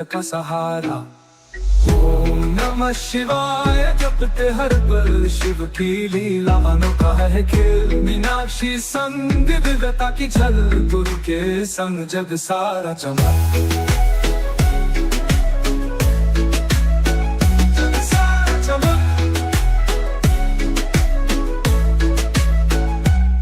का सहारा। ओम नमः शिवाय जपते हर पल शिव की लीला अनोखा है खेल। मीनाक्षी संग विविधता की झल, गुरु के संग जग सारा चमक।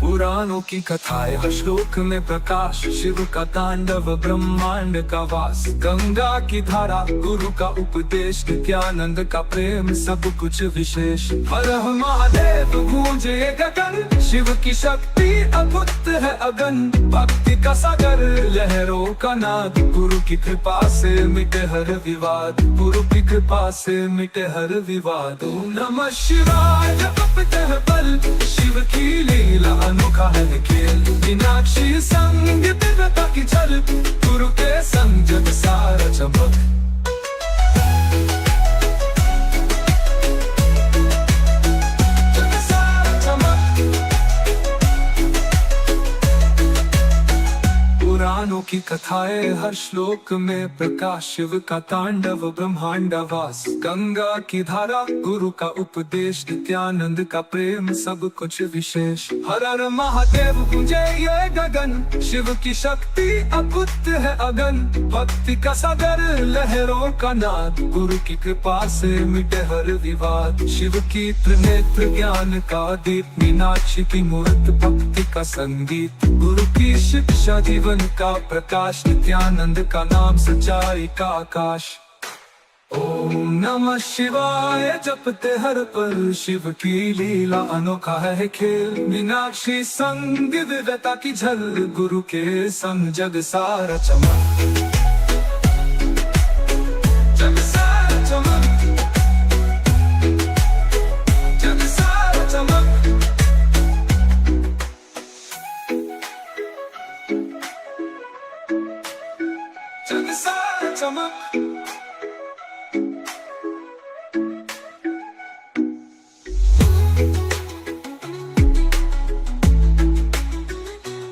पुराणों की कथाएं हर श्लोक में प्रकाश, शिव का तांडव ब्रह्मांड का वास। गंगा की धारा गुरु का उपदेश, नित्यानंद का प्रेम सब कुछ विशेष। हर महादेव गूंजे गगन, शिव की शक्ति अद्भुत है अगन। भक्ति का सागर लहरों का नाद, गुरु की कृपा से मिटे हर विवाद। गुरु की कृपा से मिटे हर विवाद। ओम नमः शिवाय जपते हैं पल शिव की लीला अनोखा है खेल। मीनाक्षी संग दिव्यता की झल, गुरु के संग जग सारा चमक। पुराणों की कथाएं हर श्लोक में प्रकाश, शिव का तांडव ब्रह्मांड वास। गंगा की धारा गुरु का उपदेश, नित्यानंद का प्रेम सब कुछ विशेष। हर हर महादेव गूंजे ये गगन, शिव की शक्ति अद्भुत है अगन। भक्ति का सागर लहरों का नाद, गुरु की कृपा से मिटे हर विवाद। शिव की त्रिनेत्र ज्ञान का दीप, मीनाक्षी की मूर्त भक्ति का संगीत। गुरु की शिक्षा जीवन का प्रकाश, नित्यानंद का नाम सच्चाई का आकाश। ओम नमः शिवाय जपते हर पल शिव की लीला अनोखा है खेल। मीनाक्षी संग विविधता की झल, गुरु के संग जग सारा चमक। जग सारा चमक, जग सारा चमक। जग सारा चमक।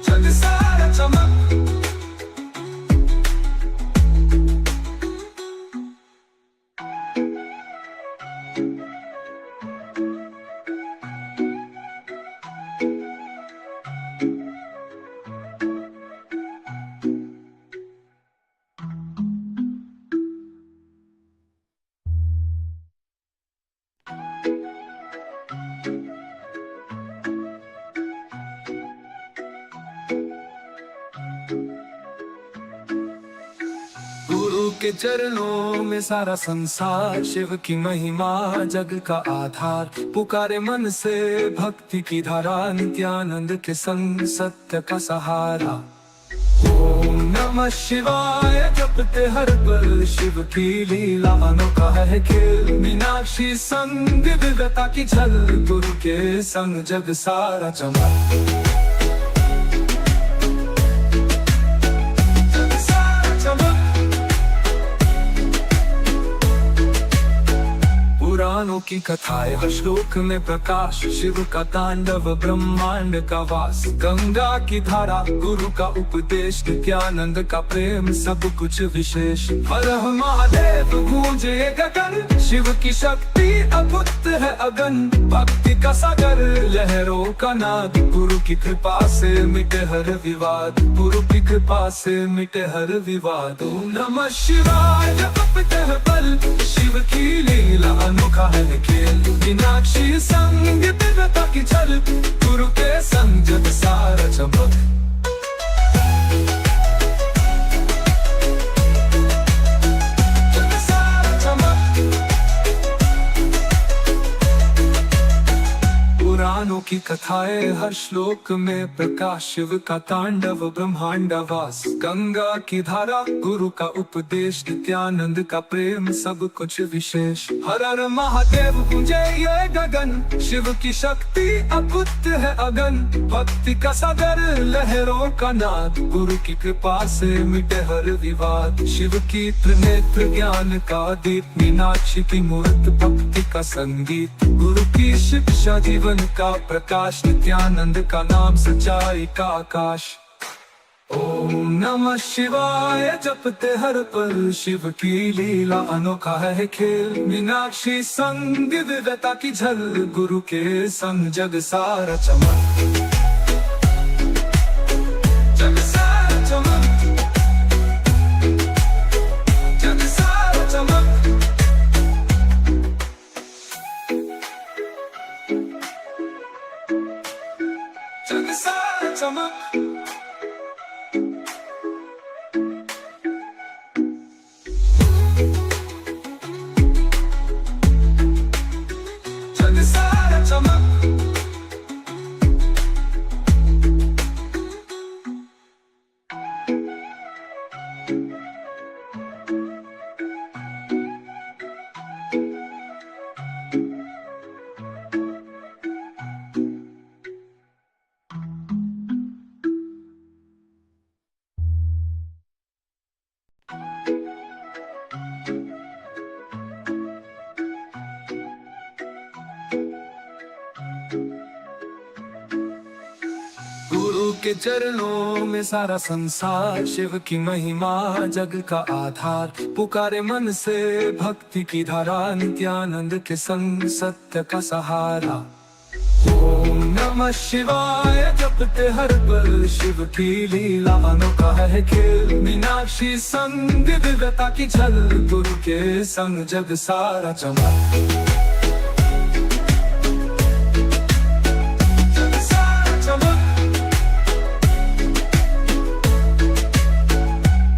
जग सारा चमक। गुरु के चरणों में सारा संसार, शिव की महिमा जग का आधार। पुकारे मन से भक्ति की धारा, नित्यानंद के संग सत्य का सहारा। ओम नमः शिवाय जपते हर पल शिव की लीला अनोखा है खेल। मीनाक्षी संग विविधता की झल, गुरु के संग जग सारा चमक। पुराणों की कथाएं हर श्लोक में प्रकाश, शिव का तांडव ब्रह्मांड का वास। गंगा की धारा गुरु का उपदेश, नित्यानंद का प्रेम सब कुछ विशेष। हर महादेव गूंजे गगन, शिव की शक्ति अद्भुत है अगन। भक्ति का सागर लहरों का नाद, गुरु की कृपा से मिटे हर विवाद। गुरु की कृपा से मिटे हर विवाद। ओम नमः शिवाय जपते हैं पल शिव की लीला अनोखा है खेल। मीनाक्षी संग दिव्यता की झल, गुरु के संग जग सारा चमक। पुराणों की कथाएं हर श्लोक में प्रकाश, शिव का तांडव ब्रह्मांड वास। गंगा की धारा गुरु का उपदेश, नित्यानंद का प्रेम सब कुछ विशेष। हर हर महादेव गूंजे ये गगन, शिव की शक्ति अद्भुत है अगन। भक्ति का सागर लहरों का नाद, गुरु की कृपा से मिटे हर विवाद। शिव की त्रिनेत्र ज्ञान का दीप, मीनाक्षी की मूर्त भक्ति का संगीत। गुरु की शिक्षा जीवन का प्रकाश, नित्यानंद का नाम सच्चाई का आकाश। ओम नमः शिवाय जपते हर पल शिव की लीला अनोखा है खेल। मीनाक्षी संग दिव्यता की झल, गुरु के संग जग सारा चमक। जग सारा चमक, जग सारा चमक, जग सारा चमक। जग सारा चमक, गुरु के चरणों में सारा संसार। शिव की महिमा जग का आधार। पुकारे मन से भक्ति की धारा, नित्यानंद के संग सत्य का सहारा। ओम नमः शिवाय जपते हर पल शिव की लीला अनोखा है खेल। मीनाक्षी संग दिव्यता की झल, गुरु के संग जग सारा चमक। जग सारा चमक,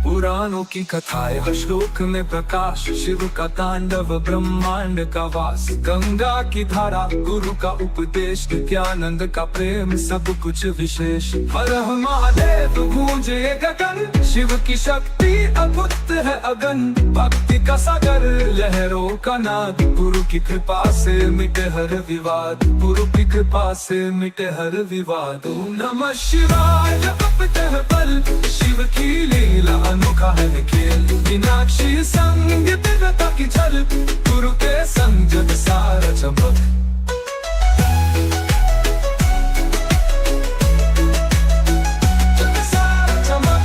पुराणों की कथाएं हर श्लोक में प्रकाश। शिव का तांडव ब्रह्मांड का वास। गंगा की धारा गुरु का उपदेश, नित्यानंद का प्रेम सब कुछ विशेष। हर हर महादेव गूंजे गगन, शिव की शक्ति अद्भुत है अगन। भक्ति का सागर लहरों का नाद, गुरु की कृपा से मिटे हर विवाद। गुरु की कृपा से मिटे हर विवाद। ओम नमः शिवाय जपते हर पल शिव की लीला अनोखा है खेल। मीनाक्षी संग दिव्यता की झल, गुरु के संग जग सारा चमक। जग सारा चमक,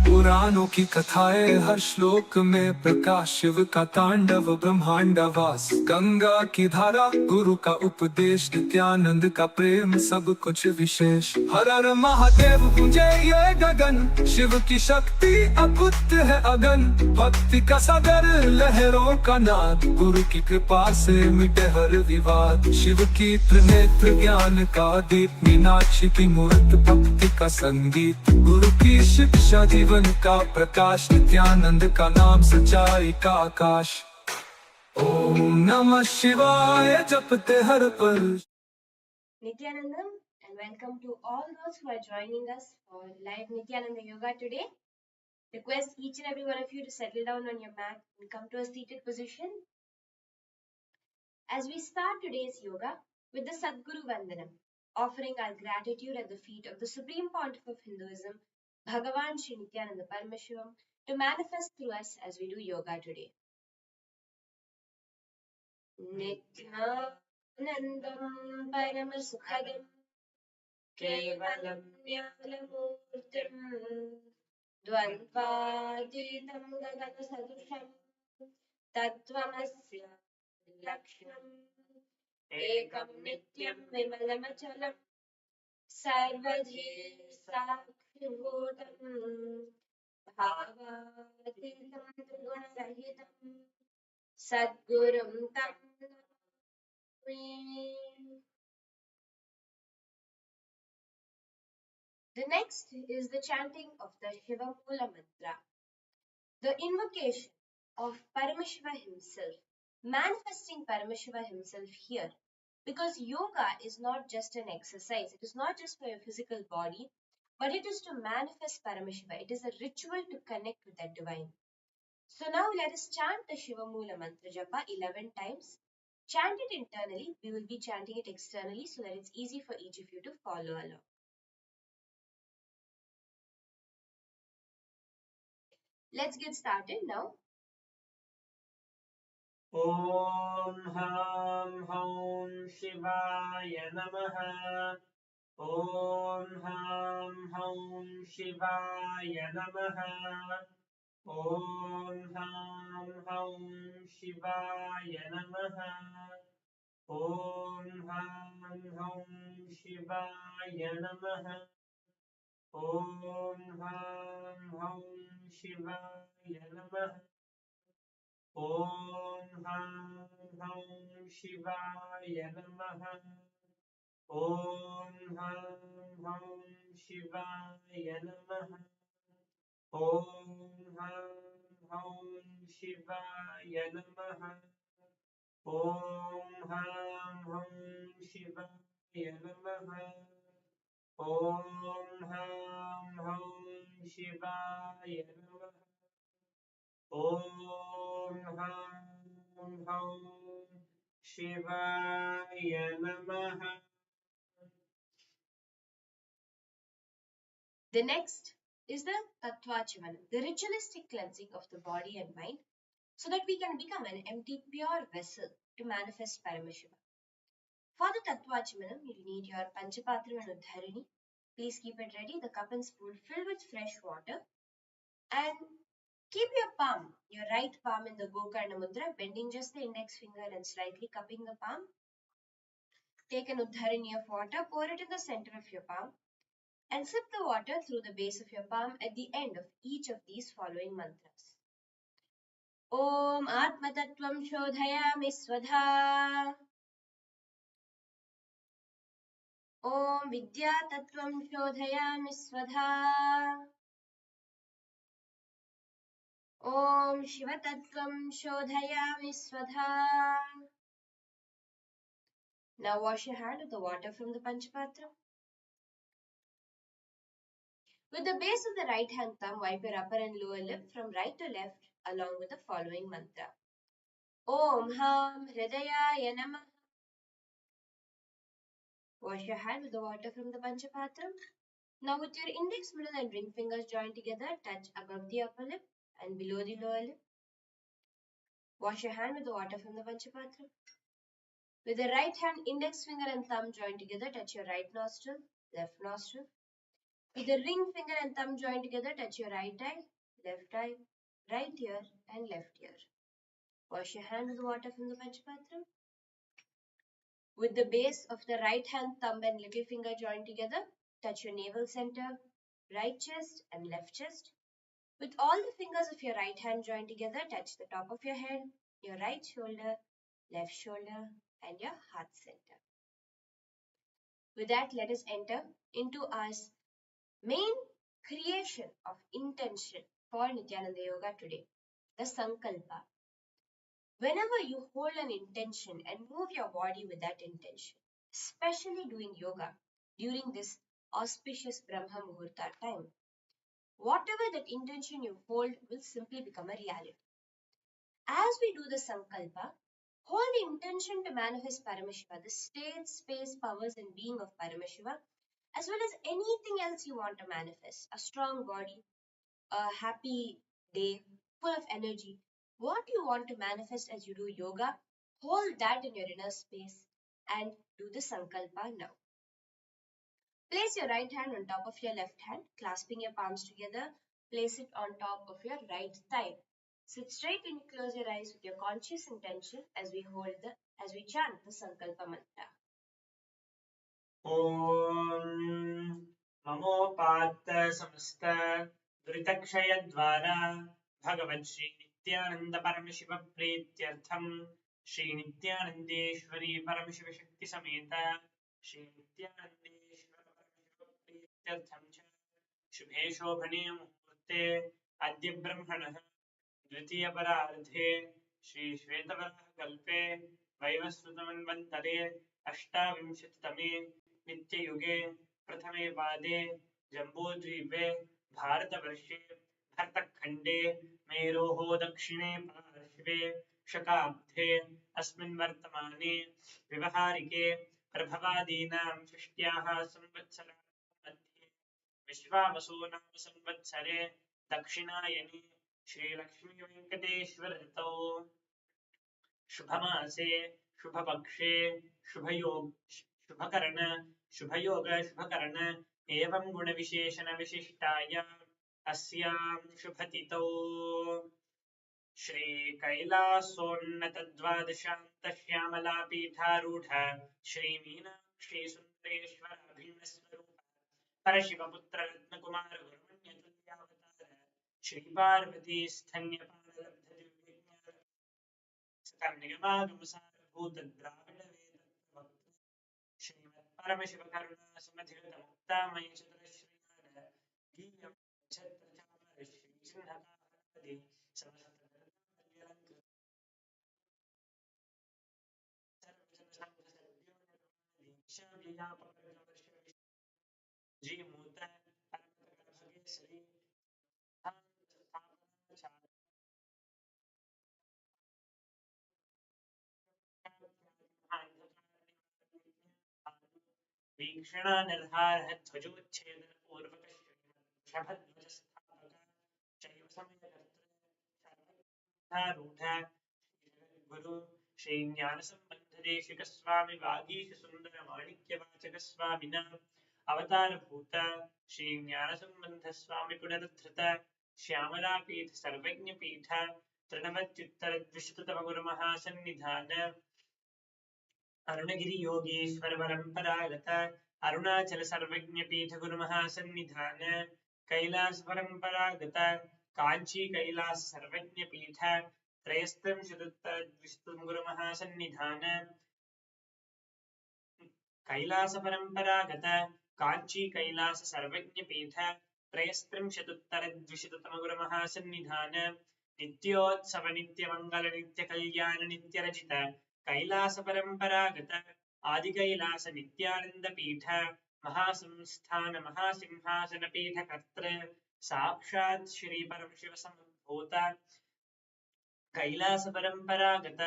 पुराणों की कथाएं हर श्लोक में प्रकाश। शिव का तांडव ब्रह्मांड वास। गंगा की धारा गुरु का उपदेश, नित्यानंद का प्रेम सब कुछ विशेष। हर हर महादेव गूंजे ये गगन, शिव की शक्ति अद्भुत है अगन। भक्ति का सागर लहरों का नाद, गुरु की कृपा से मिटे हर विवाद। शिव की त्रिनेत्र ज्ञान का दीप, मीनाक्षी की मूर्त भक्ति का संगीत। गुरु की शिक्षा जीवन का प्रकाश, नित्यानंद का नाम सच्चाई का आकाश। ओम नमः शिवाय जपते हर पल। Nithyanandam, and welcome to all those who are joining us for live Nithyananda Yoga today. Request each and every one of you to settle down on your mat and come to a seated position. As we start today's yoga with the Sadguru Vandanam, offering our gratitude at the feet of the Supreme Pontiff of Hinduism, Bhagavan Sri Nithyananda Paramashivam, to manifest through us as we do yoga today. Nithyanandam Paramasukhadam केवलं ज्ञानमूर्तिम् द्वन्द्वातीतं गगनसदृशं तत्त्वमस्य लक्ष्यम् एकं नित्यं विमलमचलं सर्वधी साक्षिभूतं भावातीतं त्रिगुणरहितं सद्गुरुं तं Namami. The next is the chanting of the Shiva Mula mantra, the invocation of Paramashiva himself, manifesting Paramashiva himself here. Because yoga is not just an exercise, it is not just for your physical body, but it is to manifest Paramashiva. It is a ritual to connect with that divine. So now let us chant the Shiva Mula mantra japa 11 times. Chant it internally, we will be chanting it externally so that it's easy for each of you to follow along. Let's get started now. ॐ हां हौं शिवाय नमः। ॐ ह्रां हौं शिवाय नमः। ॐ ह्रां हौं शिवाय नमः। ॐ ह्रां हौं शिवाय नमः। ॐ ह्रां हौं शिवाय नमः। ॐ ह्रां हौं शिवाय नमः। ॐ ह्रां हौं शिवाय नमः। ॐ ह्रां हौं शिवाय नमः। ॐ ह्रां हौं शिवाय नमः। ॐ ह्रां हौं शिवाय नमः। ॐ ह्रां हौं शिवाय नमः। The next is the Tattvachimana, the ritualistic cleansing of the body and mind, so that we can become an empty, pure vessel to manifest Paramashiva. For the Tattvachimana, you need your Panchapatra and Uddharini. Please keep it ready, the cup and spoon filled with fresh water, and keep your palm, your right palm in the Gokarna Mudra, bending just the index finger and slightly cupping the palm. Take an Uddharini of water, pour it in the center of your palm, and sip the water through the base of your palm at the end of each of these following mantras. Om Atmatattvam Shodhayami Swadha. Om Vidyatattvam Shodhayami Swadha. Om Shivatattvam Shodhayami Swadha. Now wash your hand with the water from the Panchapatra. With the base of the right hand thumb, wipe your upper and lower lip from right to left along with the following mantra. Om Ham Hridayaya Namah. Wash your hand with the water from the Panchapatra. Now with your index, middle and ring fingers joined together, touch above the upper lip and below the lower lip. Wash your hand with the water from the Panchapatra. With the right hand, index finger and thumb joined together, touch your right nostril, left nostril. With the ring finger and thumb joined together, touch your right eye, right ear and left ear. Wash your hand with the water from the Panchapatra. With the base of the right hand thumb and little finger joined together, touch your navel center, right chest and left chest. With all the fingers of your right hand joined together, touch the top of your head, your right shoulder, left shoulder and your heart center. With that, let us enter into our main creation of intention for Nithyananda Yoga today, the Sankalpa. Whenever you hold an intention and move your body with that intention, especially doing yoga during this auspicious Brahma Muhurta time, whatever that intention you hold will simply become a reality. As we do the Sankalpa, hold the intention to manifest Paramashiva, the state, space, powers and being of Paramashiva, as well as anything else you want to manifest, a strong body, a happy day, full of energy. What you want to manifest as you do yoga, hold that in your inner space and do the Sankalpa now. Place your right hand on top of your left hand, clasping your palms together. Place it on top of your right thigh. Sit straight and close your eyes with your conscious intention as we chant the Sankalpa mantra. ॐ ममोपात्त समस्त दुरितक्षयद्वारा भगवन् श्री नित्यानन्द परमशिव प्रीत्यर्थं श्री नित्यानन्देश्वरी परमशिव शक्ति समेत श्री नित्यानन्देश्वर परमशिव प्रीत्यर्थं च शुभे शोभने मुहूर्ते अद्य ब्रह्मणः द्वितीयपरार्धे श्री श्वेतवराहकल्पे वैवस्वतमन्वन्तरे अष्टाविंशतितमे नित्ययुगे प्रथमे पादे जम्बूद्वीपे भारतवर्षे भरतखण्डे मेरोः दक्षिणे पार्श्वे शकाब्दे अस्मिन् वर्तमाने व्यवहारिके प्रभवादीनां षष्ट्याः संवत्सराणां मध्ये विश्वावसु नाम संवत्सरे दक्षिणायने श्रीलक्ष्मीवेङ्कटेश्वर ऋतौ शुभमासे शुभपक्षे शुभयोग शुभकरण शुभयोग शुभकर्ण एवं गुणविशेषण विशिष्टाय अस्यां शुभतिथौ श्रीकैलासोन्नतद्वादशान्तश्यामलापीठारूढ श्रीमीनाक्षी सुन्दरेश्वराभिन्नस्वरूप परशिवपुत्ररत्नकुमार गुरुमण्यतुल्यावतार श्रीपार्वती स्तन्यपाललब्धदिव्यज्ञान सकलनिगमागमसारभूतद्राविडवेदवक्त्र श्रीमत्परमशिवकरुणासुमधिगतमुक्तामयचतुरश्रीनाथ गीयं छत्रचामर श्रीचिह्नकाहनादि समस्तगरुडावल्यलङ्कृत सर्वजनसङ्घसद्योनिर्वाणदीक्षाव्ययापवर्गवर्ष जीमूत परमतकलभगे श्री वीक्षण निर्हार ध्वजोच्छेदन पूर्वक श्रीमद्वृषभध्वजस्थापक शैव समयकर्तृ गुरु श्री ज्ञान संबंध देशिक स्वामी वागीश सुंदर माणिक्य वाचक स्वामिना अवतार भूत श्री ज्ञान संबंध स्वामी पुनरुद्धृत श्यामला पीठ सर्वज्ञ पीठ तृणवत्युत्तर द्विशततम गुरु महासन्निधान अरुणगिरि योगीश्वर परंपरागत अरुणाचल सर्वज्ञ पीठ गुरु महासन्निधान कैलास परंपरागत कांची कैलास सर्वज्ञ पीठ त्रयस्तं शतोत्तर द्विशतं गुरु महासन्निधान कैलास परंपरागत कांची कैलास सर्वज्ञ पीठ त्रयस्त्रिंशदुत्तर द्विशततम गुरु महासन्निधान नित्योत्सव नित्य मंगल नित्य कल्याण नित्य रचित कैलास परंपरागत आदि कैलास नित्यानंद पीठ महासंस्थान महासिंहासन पीठ कर्त्र साक्षात् श्री परमशिव समुद्भूत कैलास परंपरागत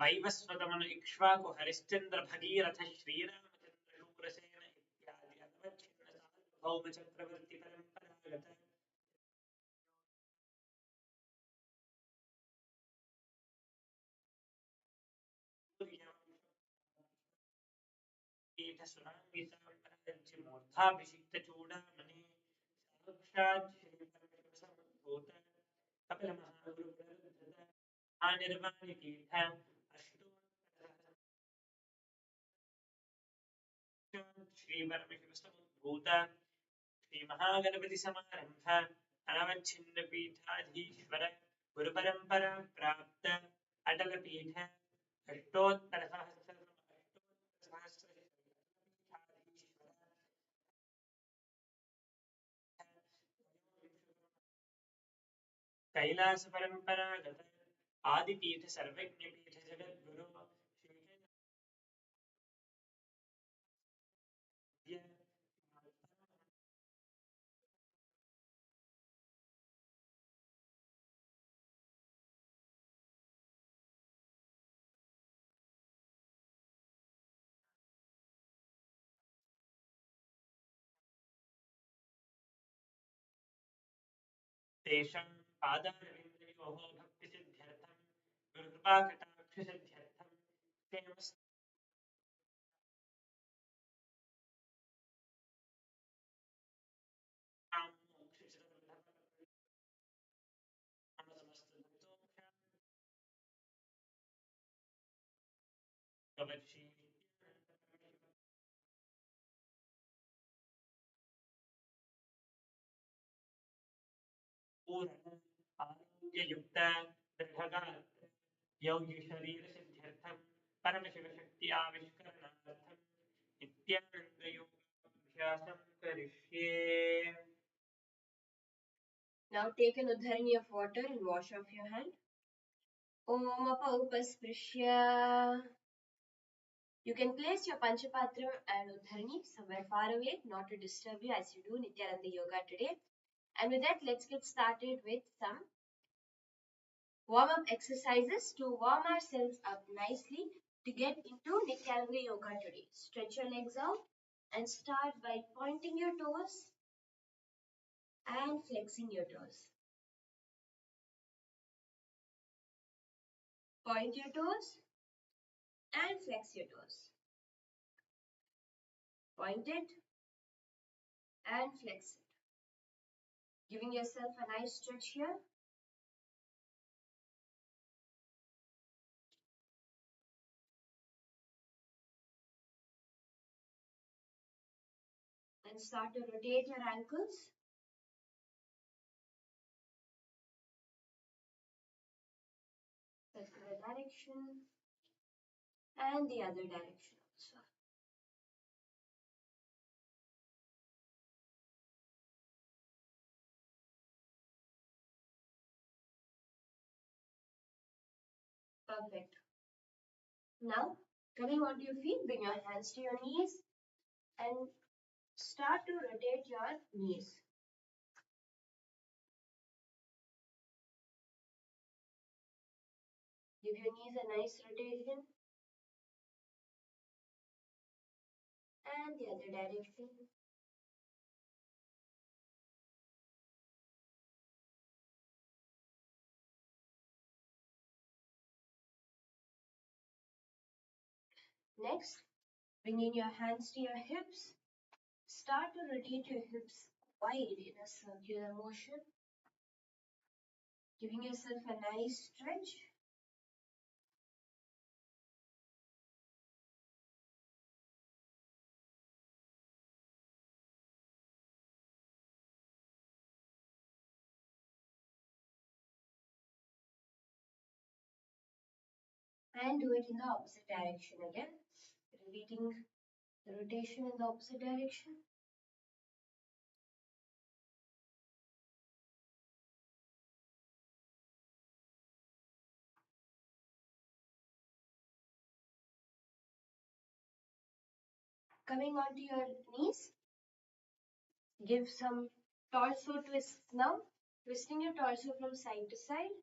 वैवस्वतमनु इक्ष्वाकु हरिश्चंद्र भगीरथ श्रीरामचंद्र शूरसेन इत्यादि अनवच्छिन्न सार्वभौम चक्रवर्ती परंपरागत पीठ सुरांगित साम्राज्य मूर्धाभिषिक्त चूड़ामणि साक्षात् श्री परमशिव समुद्भूत कपिल महागुरु पुनरुद्धृत निर्वाणि पीठ श्री परमशिव समुद्भूत श्री महागणपति समारंभ अनवच्छिन्न पीठाधीश्वर गुरु परंपरा प्राप्त अटल पीठ अष्टोत्तर सहस्र कैलास परंपरागत आदिपीठ सर्वज्ञ पीठ जगत गुरु तेषां पादारविन्दयोः भक्तिसिद्ध्यर्थं गुरुकृपाकटाक्षसिद्ध्यर्थं तेमस्तां समस्तभक्तों भगवत् श्री पूर्ण आरोग्ययुक्त दृढगात्र योग्य शरीर सिद्ध्यर्थं परमशिव शक्ति आविष्करणार्थं नित्यानंद योगाभ्यासं करिष्ये. Now take an udharani of water and wash off your hand. Om apaupasprisya. You can place your Panchapatram and udharani somewhere far away, not to disturb you as you do Nithyananda Yoga today. And with that, let's get started with some warm-up exercises to warm ourselves up nicely to get into Nithyananda Yoga today. Stretch your legs out and start by pointing your toes and flexing your toes. Point your toes and flex your toes. Point it and flex it. Giving yourself a nice stretch here. And start to rotate your ankles. Circular direction and the other direction also. Perfect. Now, coming onto your feet, bring your hands to your knees and start to rotate your knees. Give your knees a nice rotation. And the other direction. Next, bringing your hands to your hips. Start to rotate your hips wide in a circular motion. Giving yourself a nice stretch. And do it in the opposite direction again. Repeating the rotation in the opposite direction. Coming onto your knees, give some torso twists now, twisting your torso from side to side.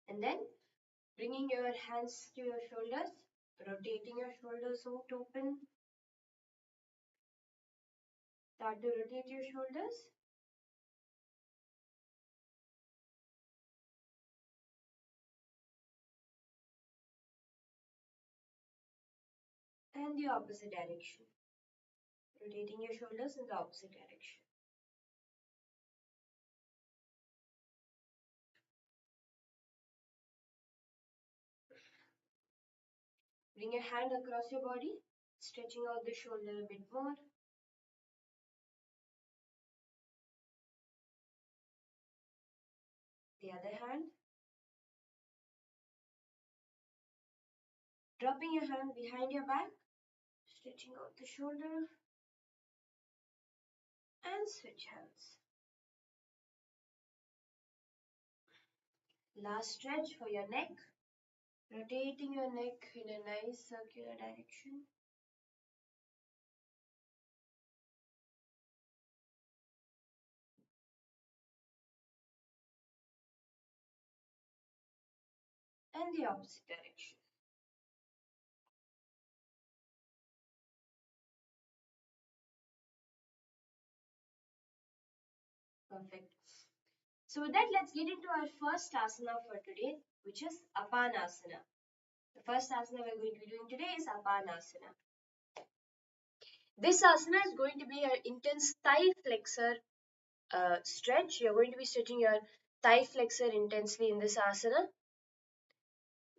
And then bringing your hands to your shoulders, rotating your shoulders open. Start to rotate your shoulders. And the opposite direction. Rotating your shoulders in the opposite direction. Bring your hand across your body, stretching out the shoulder a bit more. The other hand. Dropping your hand behind your back, stretching out the shoulder. And switch hands. Last stretch for your neck. Rotating your neck in a nice circular direction. And the opposite direction. Perfect. So with that, let's get into our first asana for today, which is Apanasana. The first asana we're going to be doing today is Apanasana. This asana is going to be an intense thigh flexor stretch. You're going to be stretching your thigh flexor intensely in this asana.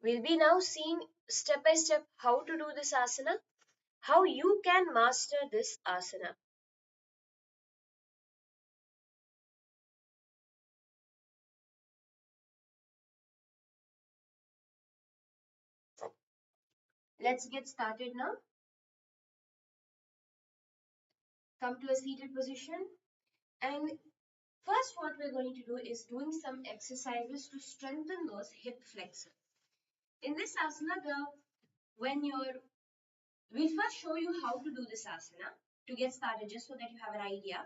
We'll be now seeing step by step how to do this asana, how you can master this asana. Let's get started now. Come to a seated position, and first what we're going to do is doing some exercises to strengthen those hip flexors. In this asana, we'll first show you how to do this asana to get started, just so that you have an idea.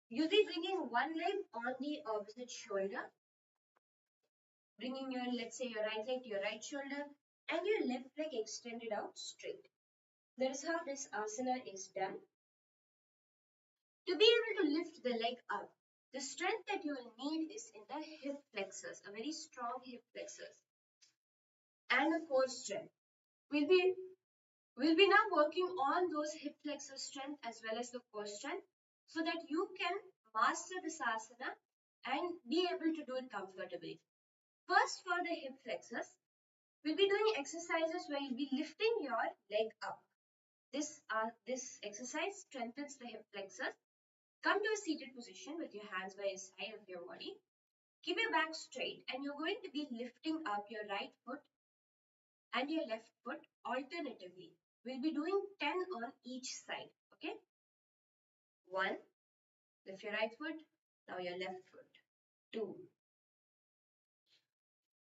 You'll be bringing one leg on the opposite shoulder, bringing your, let's say, your right leg to your right shoulder, and your left leg extended out straight. That is how this asana is done. To be able to lift the leg up, the strength that you will need is in the hip flexors, a very strong hip flexors, and a core strength. We'll be now working on those hip flexor strength as well as the core strength so that you can master this asana and be able to do it comfortably. First, for the hip flexors, we'll be doing exercises where you'll be lifting your leg up. This exercise strengthens the hip flexors. Come to a seated position with your hands by your side of your body. Keep your back straight and you're going to be lifting up your right foot and your left foot alternatively. We'll be doing 10 on each side. Okay? 1. Lift your right foot. Now your left foot. 2.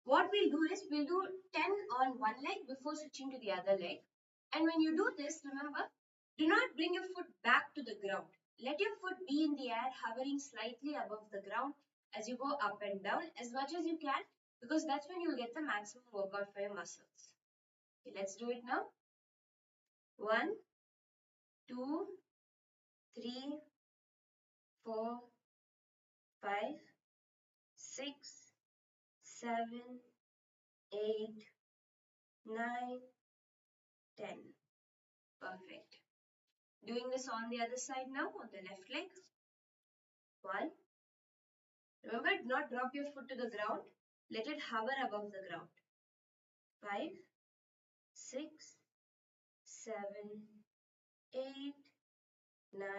What we'll do is we'll do 10 on one leg before switching to the other leg. And when you do this, remember, do not bring your foot back to the ground. Let your foot be in the air, hovering slightly above the ground as you go up and down as much as you can, because that's when you'll get the maximum workout for your muscles. Okay, let's do it now. 1, 2, 3, 4, 5, 6, 7, 8, 9, 10. Perfect. Doing this on the other side now, on the left leg. 1. Remember, do not drop your foot to the ground. Let it hover above the ground. 5, 6, 7, 8, 9,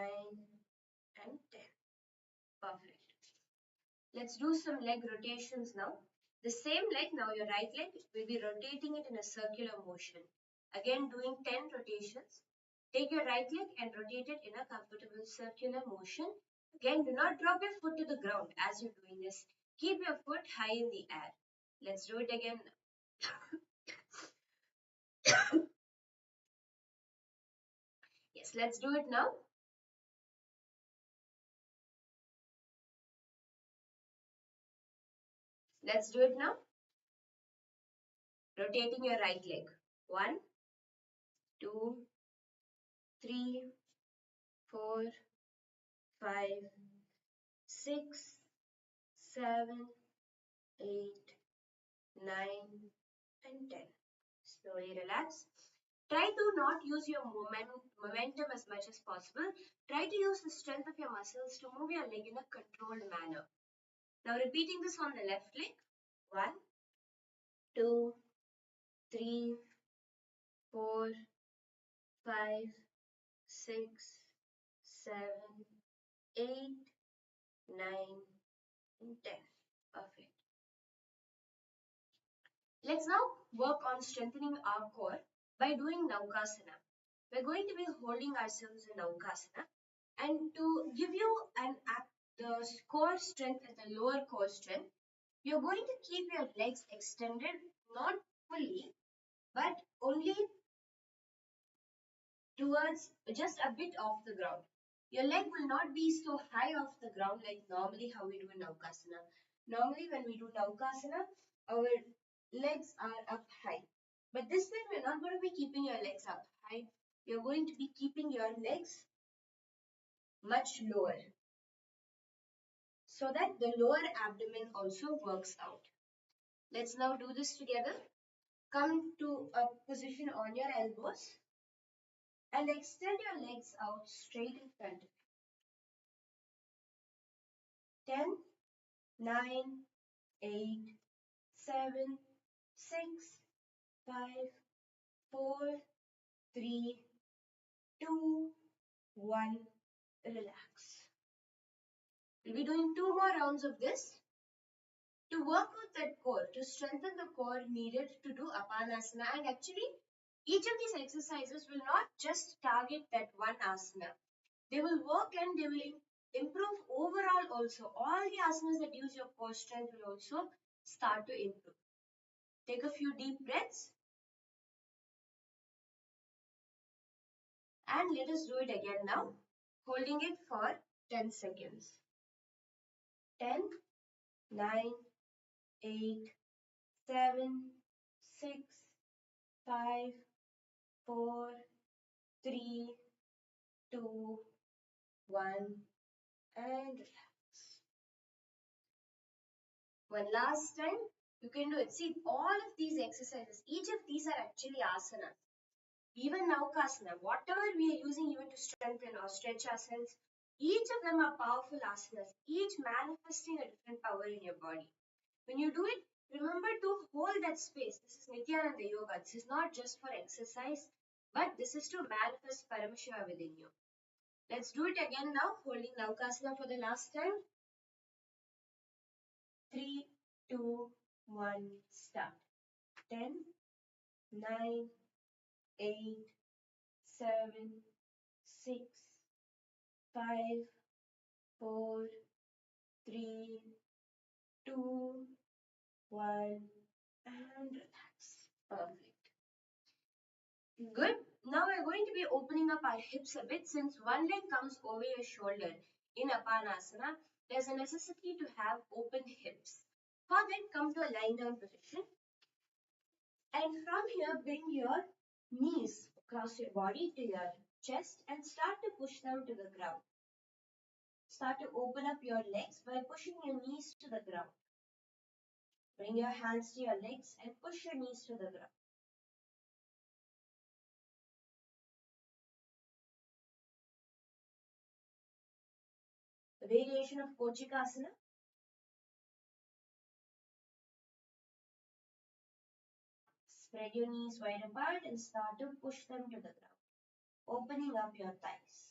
and 10. Perfect. Let's do some leg rotations now. The same leg, now your right leg, will be rotating it in a circular motion. Again, doing 10 rotations. Take your right leg and rotate it in a comfortable circular motion. Again, do not drop your foot to the ground as you're doing this. Keep your foot high in the air. Let's do it again. Yes, let's do it now. Let's do it now. Rotating your right leg. 1, 2, 3, 4, 5, 6, 7, 8, 9, and 10. Slowly relax. Try to not use your momentum as much as possible. Try to use the strength of your muscles to move your leg in a controlled manner. Now repeating this on the left leg. 1, 2, 3, 4, 5, 6, 7, 8, 9, and 10. Perfect. Let's now work on strengthening our core by doing Naukasana. We're going to be holding ourselves in Naukasana, and to give you the core strength and the lower core strength, you're going to keep your legs extended, not fully, but only towards just a bit off the ground. Your leg will not be so high off the ground like normally how we do in Naukasana. Normally when we do Naukasana, our legs are up high. But this time we're not going to be keeping your legs up high. You're going to be keeping your legs much lower, so that the lower abdomen also works out. Let's now do this together. Come to a position on your elbows and extend your legs out straight in front of you. 10, 9, 8, 7, 6, 5, 4, 3, 2, 1. Relax. We'll be doing 2 more rounds of this. To work with that core, to strengthen the core needed to do Apanasana, and actually each of these exercises will not just target that one asana. They will work and they will improve overall also. All the asanas that use your core strength will also start to improve. Take a few deep breaths. And let us do it again now, holding it for 10 seconds. 10, 9, 8, 7, 6, 5, 4, 3, 2, 1, and relax. One last time, you can do it. See, all of these exercises, each of these are actually asanas. Even Naukasana, whatever we are using even to strengthen or stretch ourselves, each of them are powerful asanas, each manifesting a different power in your body. When you do it, remember to hold that space. This is Nithyananda Yoga. This is not just for exercise, but this is to manifest Paramashiva within you. Let's do it again now, holding Naukasana for the last time. 3, 2, 1, start. 10, 9, 8, 7, 6, 5, 4, 3, 2, 1, and relax. Perfect. Good. Now we're going to be opening up our hips a bit. Since one leg comes over your shoulder in Apanasana, there's a necessity to have open hips. For that, come to a lying down position. And from here, bring your knees across your body to your chest and start to push them to the ground. Start to open up your legs by pushing your knees to the ground. Bring your hands to your legs and push your knees to the ground. The variation of Kochikasana. Spread your knees wide apart and start to push them to the ground, opening up your thighs.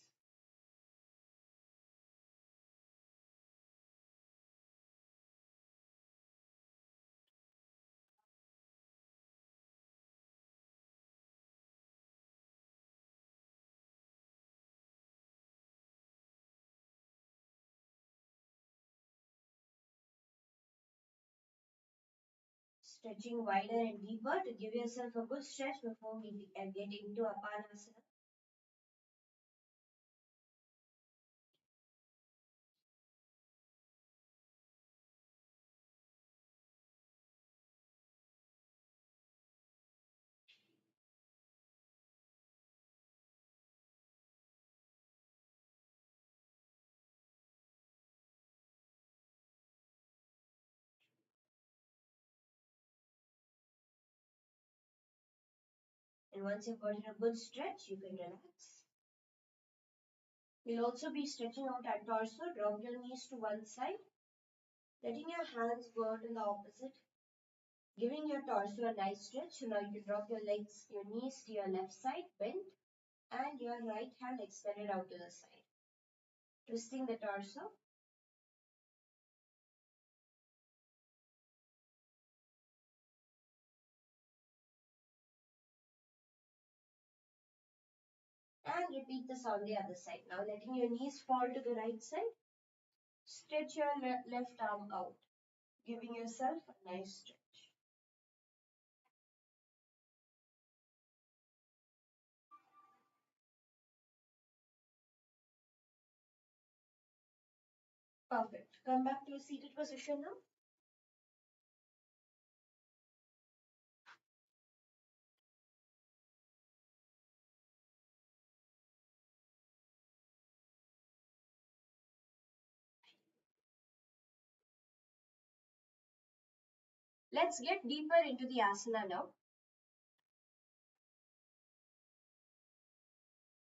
Stretching wider and deeper to give yourself a good stretch before we get into Apanasana. And once you've got in a good stretch, you can relax. We'll also be stretching out our torso. Drop your knees to one side, letting your hands go out in the opposite, giving your torso a nice stretch. So now you can drop your legs, your knees to your left side, bent, and your right hand extended out to the side. Twisting the torso. And repeat this on the other side. Now letting your knees fall to the right side. Stretch your left arm out, giving yourself a nice stretch. Perfect. Come back to a seated position now. Let's get deeper into the asana now.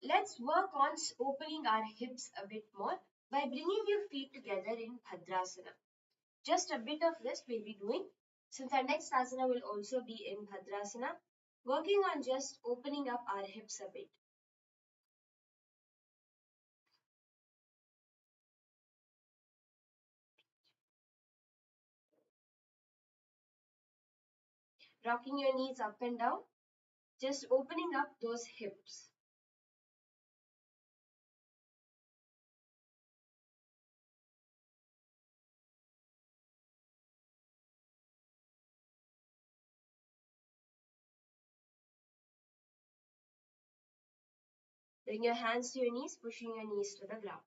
Let's work on opening our hips a bit more by bringing your feet together in Bhadrasana. Just a bit of this we'll be doing, since our next asana will also be in Bhadrasana, working on just opening up our hips a bit. Rocking your knees up and down, just opening up those hips. Bring your hands to your knees, pushing your knees to the ground.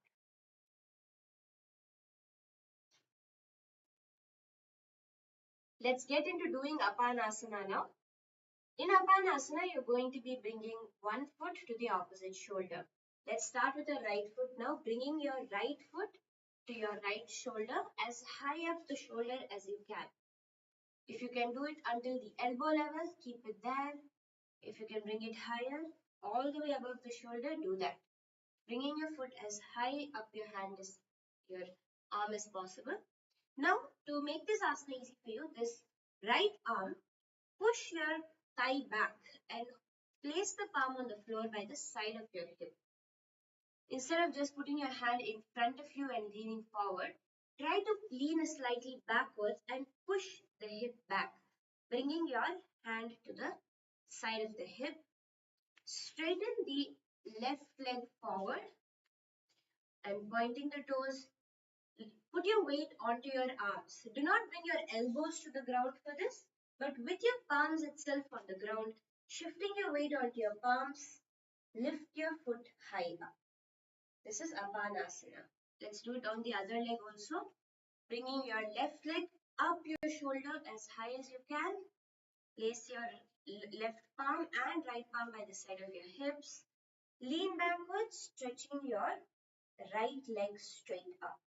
Let's get into doing Apanasana now. In Apanasana, you're going to be bringing one foot to the opposite shoulder. Let's start with the right foot now, bringing your right foot to your right shoulder as high up the shoulder as you can. If you can do it until the elbow level, keep it there. If you can bring it higher, all the way above the shoulder, do that. Bringing your foot as high up your hand as your arm as possible. Now, to make this asana easy for you, this right arm, push your thigh back and place the palm on the floor by the side of your hip. Instead of just putting your hand in front of you and leaning forward, try to lean slightly backwards and push the hip back, bringing your hand to the side of the hip. Straighten the left leg forward and pointing the toes. Put your weight onto your arms. Do not bring your elbows to the ground for this, but with your palms itself on the ground, shifting your weight onto your palms, lift your foot high up. This is Apanasana. Let's do it on the other leg also. Bringing your left leg up your shoulder as high as you can. Place your left palm and right palm by the side of your hips. Lean backwards, stretching your right leg straight up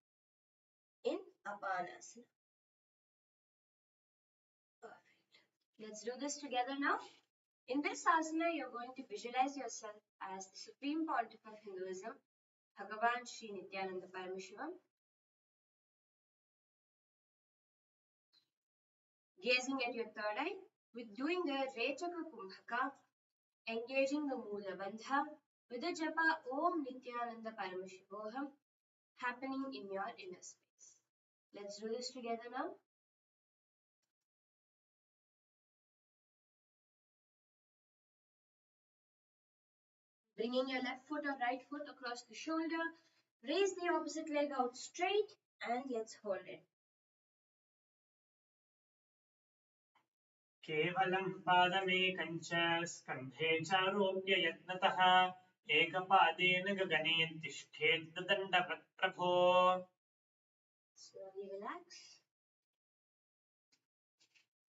in Apanasana. Perfect. Let's do this together now. In this asana, you're going to visualize yourself as the Supreme Pontiff of Hinduism, Bhagavan Sri Nithyananda Paramashivam, gazing at your third eye, with doing the Rechaka Kumbhaka, engaging the Mula Bandha, with the japa Om Nithyananda Paramashivoham happening in your inner space. Let's do this together now. Bringing your left foot or right foot across the shoulder, raise the opposite leg out straight and let's hold it. केवलं पादमेकं च स्कन्धे चारोप्य यत्नतः एकपादेन गगने तिष्ठेत् दण्डवत् प्रभो. Slowly relax.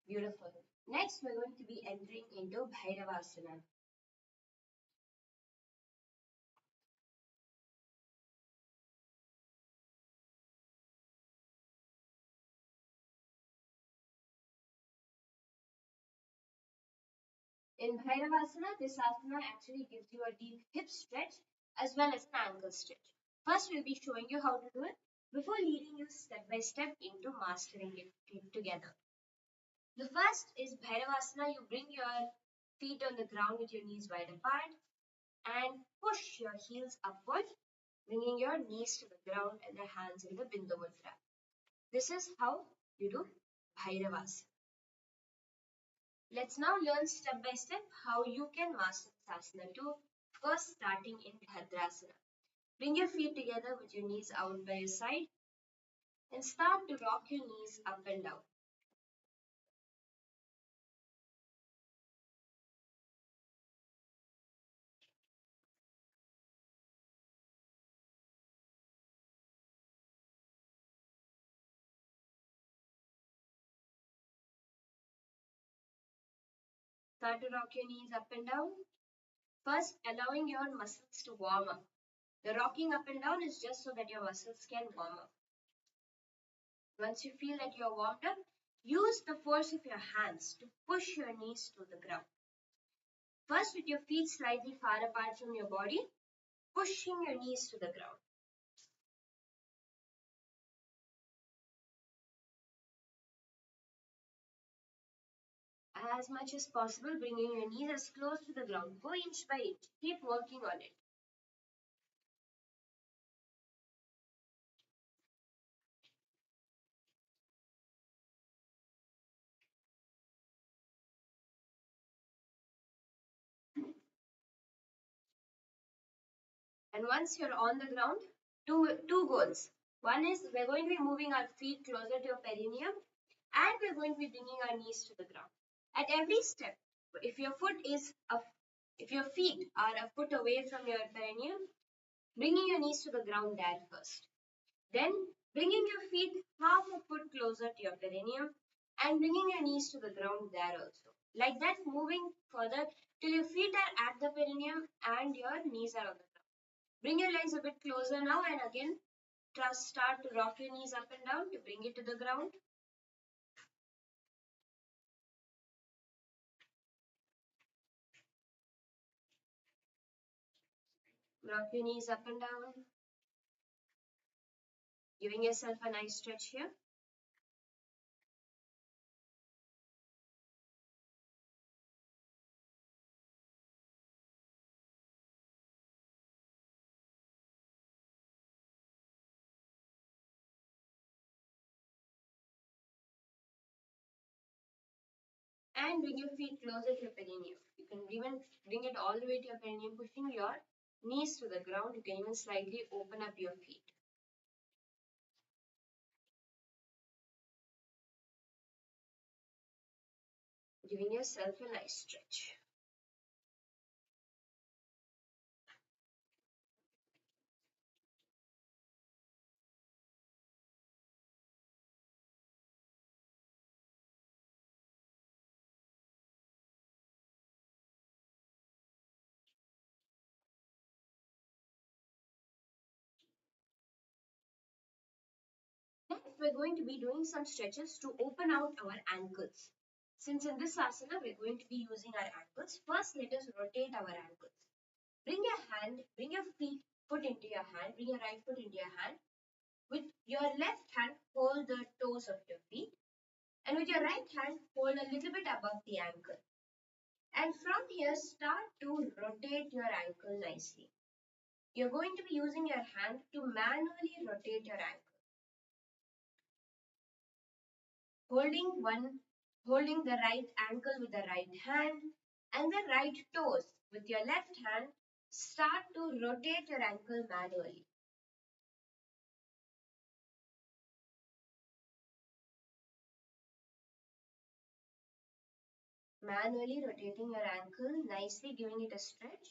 Beautiful. Next, we're going to be entering into Bhairavasana. In Bhairavasana, this asana actually gives you a deep hip stretch as well as an ankle stretch. First, we'll be showing you how to do it before leading you step by step into mastering it together. The first is Bhairavasana. You bring your feet on the ground with your knees wide apart and push your heels upward, bringing your knees to the ground and the hands in the Bindu Mudra. This is how you do Bhairavasana. Let's now learn step by step how you can master this asana too. First, starting in Bhadrasana. Bring your feet together with your knees out by your side and start to rock your knees up and down. Start to rock your knees up and down. First, allowing your muscles to warm up. The rocking up and down is just so that your muscles can warm up. Once you feel that you're warmed up, use the force of your hands to push your knees to the ground. First, with your feet slightly far apart from your body, pushing your knees to the ground. As much as possible, bringing your knees as close to the ground. Go inch by inch. Keep working on it. And once you're on the ground, two goals. One is we're going to be moving our feet closer to your perineum and we're going to be bringing our knees to the ground. At every step, if your feet are a foot away from your perineum, bringing your knees to the ground there first. Then bringing your feet half a foot closer to your perineum and bringing your knees to the ground there also. Like that, moving further till your feet are at the perineum and your knees are on the ground. Bring your legs a bit closer now and again start to rock your knees up and down to bring it to the ground. Rock your knees up and down, giving yourself a nice stretch here. And bring your feet closer to your perineum. You can even bring it all the way to your perineum, pushing your knees to the ground. You can even slightly open up your feet. Giving yourself a nice stretch. Next, we're going to be doing some stretches to open out our ankles. Since in this asana, we're going to be using our ankles. First, let us rotate our ankles. Bring your foot into your hand, bring your right foot into your hand. With your left hand, hold the toes of your feet. And with your right hand, hold a little bit above the ankle. And from here, start to rotate your ankle nicely. You're going to be using your hand to manually rotate your ankle. Holding the right ankle with the right hand and the right toes with your left hand, start to rotate your ankle manually. Manually rotating your ankle, nicely giving it a stretch.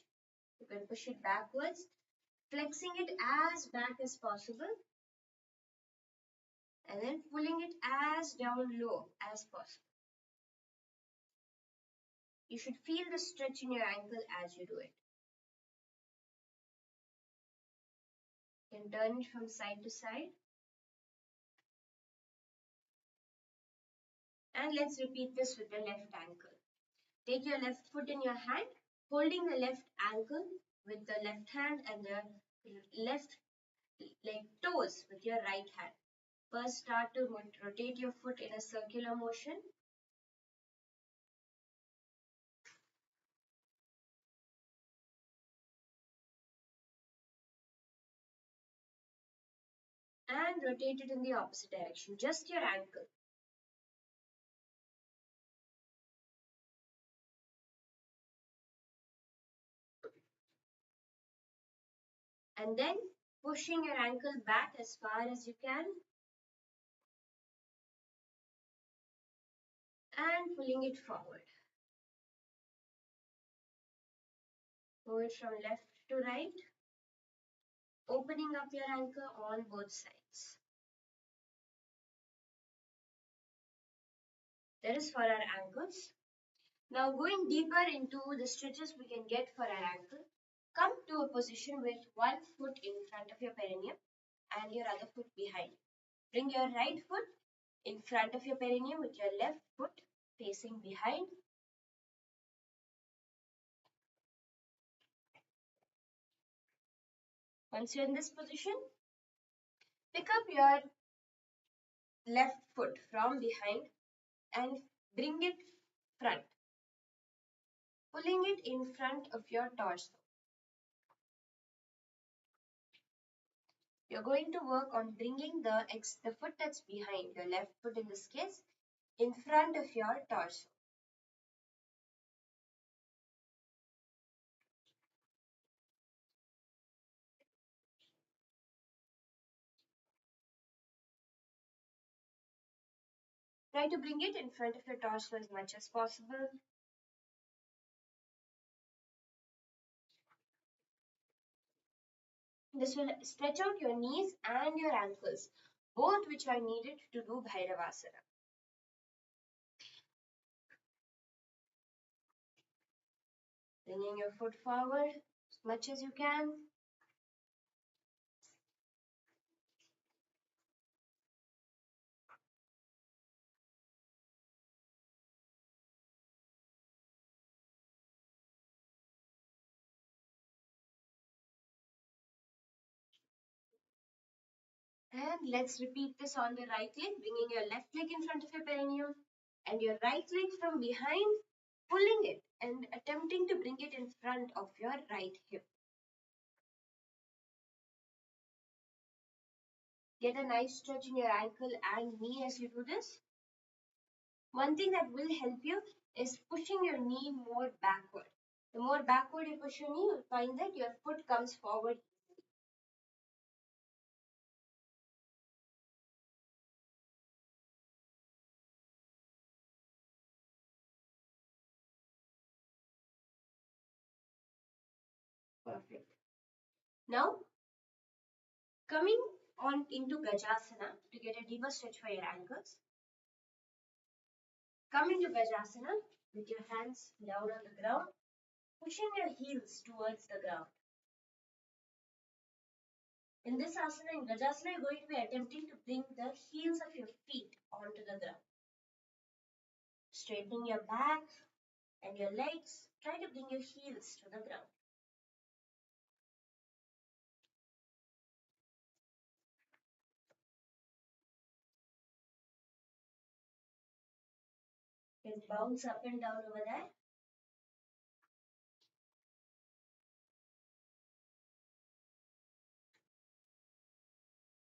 You can push it backwards, flexing it as back as possible, and then pulling it as down low as possible. You should feel the stretch in your ankle as you do it. You can turn it from side to side. And let's repeat this with the left ankle. Take your left foot in your hand, holding the left ankle with the left hand and the left leg toes with your right hand. First, start to rotate your foot in a circular motion. And rotate it in the opposite direction, just your ankle. And then pushing your ankle back as far as you can and pulling it forward. Move it from left to right, opening up your ankle on both sides. That is for our ankles. Now going deeper into the stretches we can get for our ankle, come to a position with one foot in front of your perineum and your other foot behind. Bring your right foot in front of your perineum with your left foot facing behind. Once you're in this position, pick up your left foot from behind and bring it front, pulling it in front of your torso. You're going to work on bringing the foot that's behind, your left foot in this case, in front of your torso. Try to bring it in front of your torso as much as possible. This will stretch out your knees and your ankles, both which are needed to do Bhairavasana. Bringing your foot forward as much as you can. And let's repeat this on the right leg, bringing your left leg in front of your perineum and your right leg from behind, pulling it and attempting to bring it in front of your right hip. Get a nice stretch in your ankle and knee as you do this. One thing that will help you is pushing your knee more backward. The more backward you push your knee, you'll find that your foot comes forward. Perfect. Now, coming on into Gajasana to get a deeper stretch for your ankles. Come into Gajasana with your hands down on the ground, pushing your heels towards the ground. In this asana, in Gajasana, you're going to be attempting to bring the heels of your feet onto the ground. Straightening your back and your legs, try to bring your heels to the ground. You can bounce up and down over there.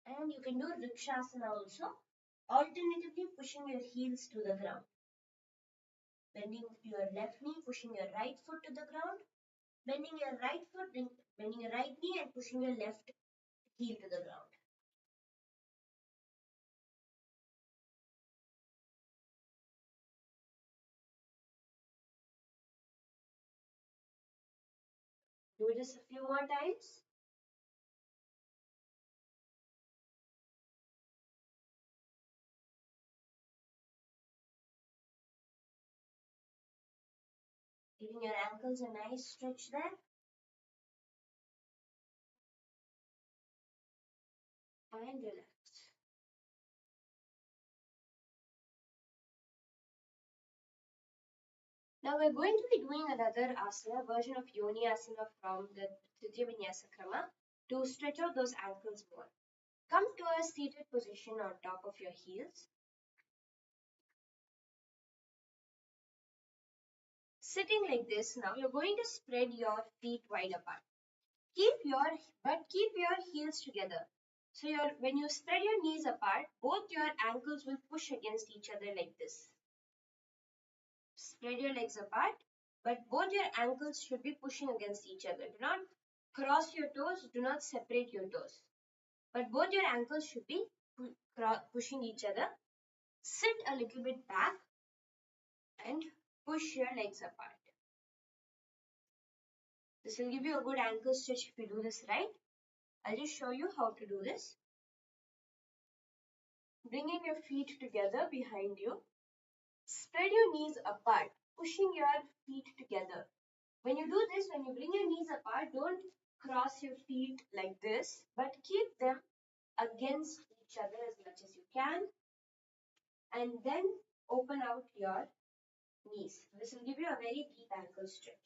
And you can do Rikshasana also, alternatively pushing your heels to the ground. Bending your left knee, pushing your right foot to the ground. Bending your right foot, bending your right knee and pushing your left heel to the ground. Do this a few more times. Giving your ankles a nice stretch there. And relax. Now we're going to be doing another asana, version of Yoni Asana from the Tritiya Vinyasa Krama to stretch out those ankles more. Come to a seated position on top of your heels. Sitting like this now, you're going to spread your feet wide apart. Keep your heels together. So when you spread your knees apart, both your ankles will push against each other like this. Spread your legs apart, but both your ankles should be pushing against each other. Do not cross your toes, do not separate your toes. But both your ankles should be pushing each other. Sit a little bit back and push your legs apart. This will give you a good ankle stretch if you do this right. I'll just show you how to do this. Bringing your feet together behind you. Spread your knees apart, pushing your feet together. When you do this, when you bring your knees apart, don't cross your feet like this, but keep them against each other as much as you can. And then open out your knees. This will give you a very deep ankle stretch.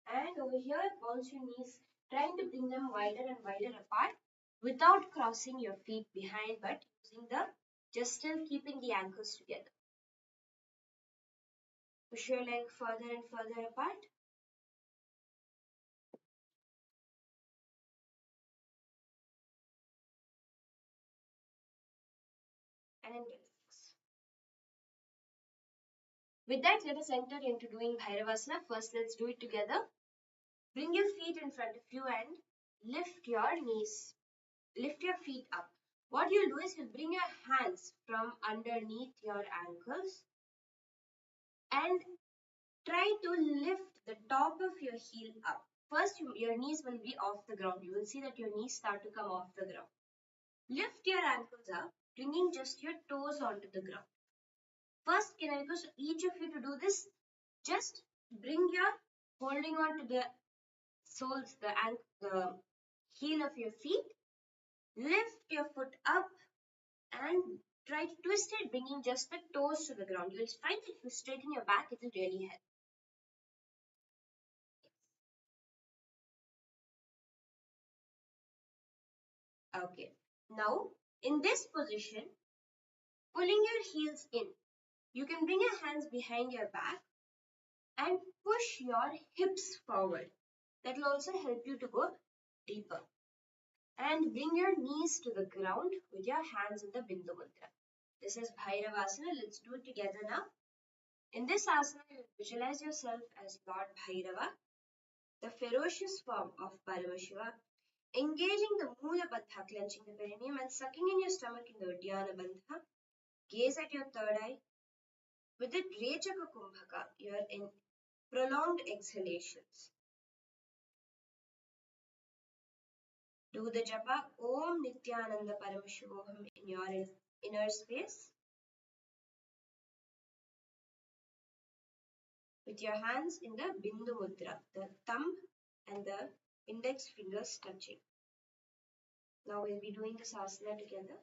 And over here, bounce your knees, trying to bring them wider and wider apart without crossing your feet behind, but using just still keeping the ankles together. Push your leg further and further apart. And relax. With that, let us enter into doing Bhairavasana. First, let's do it together. Bring your feet in front of you and lift your knees. Lift your feet up. What you'll do is you'll bring your hands from underneath your ankles and try to lift the top of your heel up. First, your knees will be off the ground. You will see that your knees start to come off the ground. Lift your ankles up, bringing just your toes onto the ground. First, can I request each of you to do this? Just Bring your holding on to the soles, the heel of your feet. Lift your foot up and try to twist it, bringing just the toes to the ground. You will find that if you straighten your back, it will really help. Okay. Now, in this position, pulling your heels in, you can bring your hands behind your back and push your hips forward. That will also help you to go deeper. And bring your knees to the ground with your hands in the Bindu Mudra. This is Bhairavasana. Let's do it together now. In this asana, you visualize yourself as Lord Bhairava, the ferocious form of Paramashiva, engaging the Mula Bandha, clenching the perineum and sucking in your stomach in the Uddiyana Bandha. Gaze at your third eye. With the Rechaka Kumbhaka, you are in prolonged exhalations. Do the japa Om Nithyananda Paramashivam in your inner space. With your hands in the Bindu Mudra, the thumb and the index fingers touching. Now we'll be doing this asana together.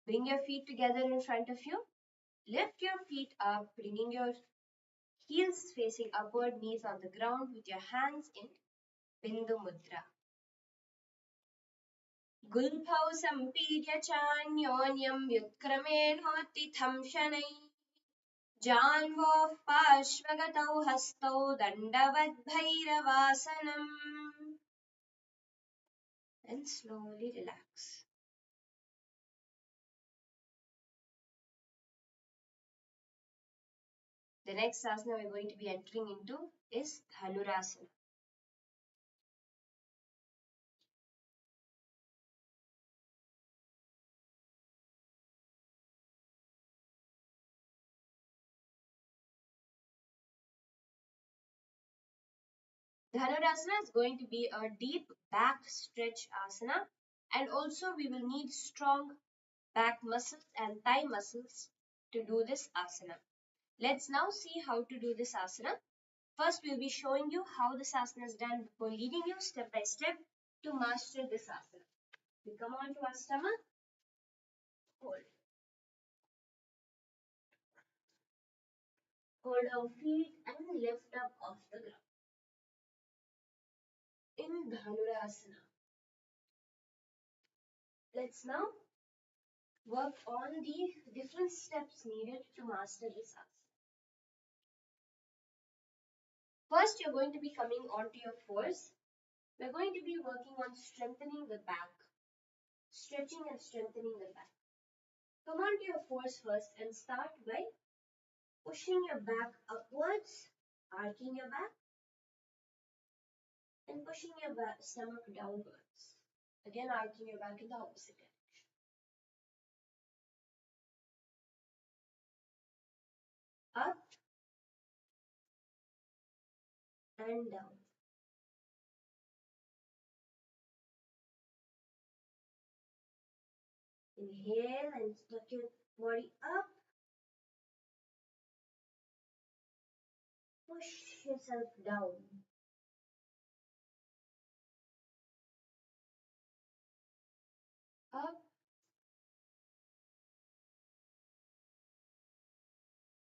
Bring your feet together in front of you. Lift your feet up, bringing your heels facing upward, knees on the ground with your hands in Bindu Mudra. Gulphau sampidya chanyonyam vyutkramenotitham shanai. Janvoh parshvagatau hastau dandavad bhairavasanam. And slowly relax. The next asana we're going to be entering into is Dhanurasana. Dhanurasana is going to be a deep back stretch asana, and also we will need strong back muscles and thigh muscles to do this asana. Let's now see how to do this asana. First, we'll be showing you how this asana is done before leading you step by step to master this asana. We come on to our stomach, hold. Hold our feet and lift up off the ground. In Dhanurasana. Let's now work on the different steps needed to master this asana. First, you're going to be coming onto your fours. We're going to be working on strengthening the back, stretching and strengthening the back. Come onto your fours first and start by pushing your back upwards, arching your back, and pushing your stomach downwards. Again, arching your back in the opposite direction. Up and down. Inhale and tuck your body up. Push yourself down. Up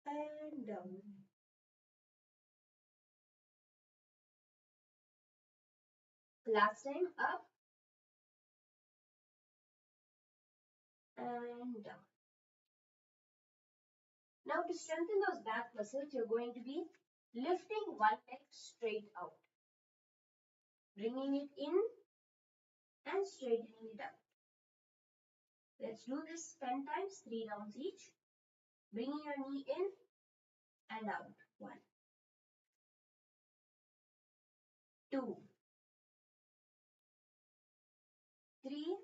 and down. Last time, up and down. Now to strengthen those back muscles, you're going to be lifting one leg straight out, bringing it in and straightening it out. Let's do this 10 times, 3 rounds each. Bringing your knee in and out. 1, 2, 3,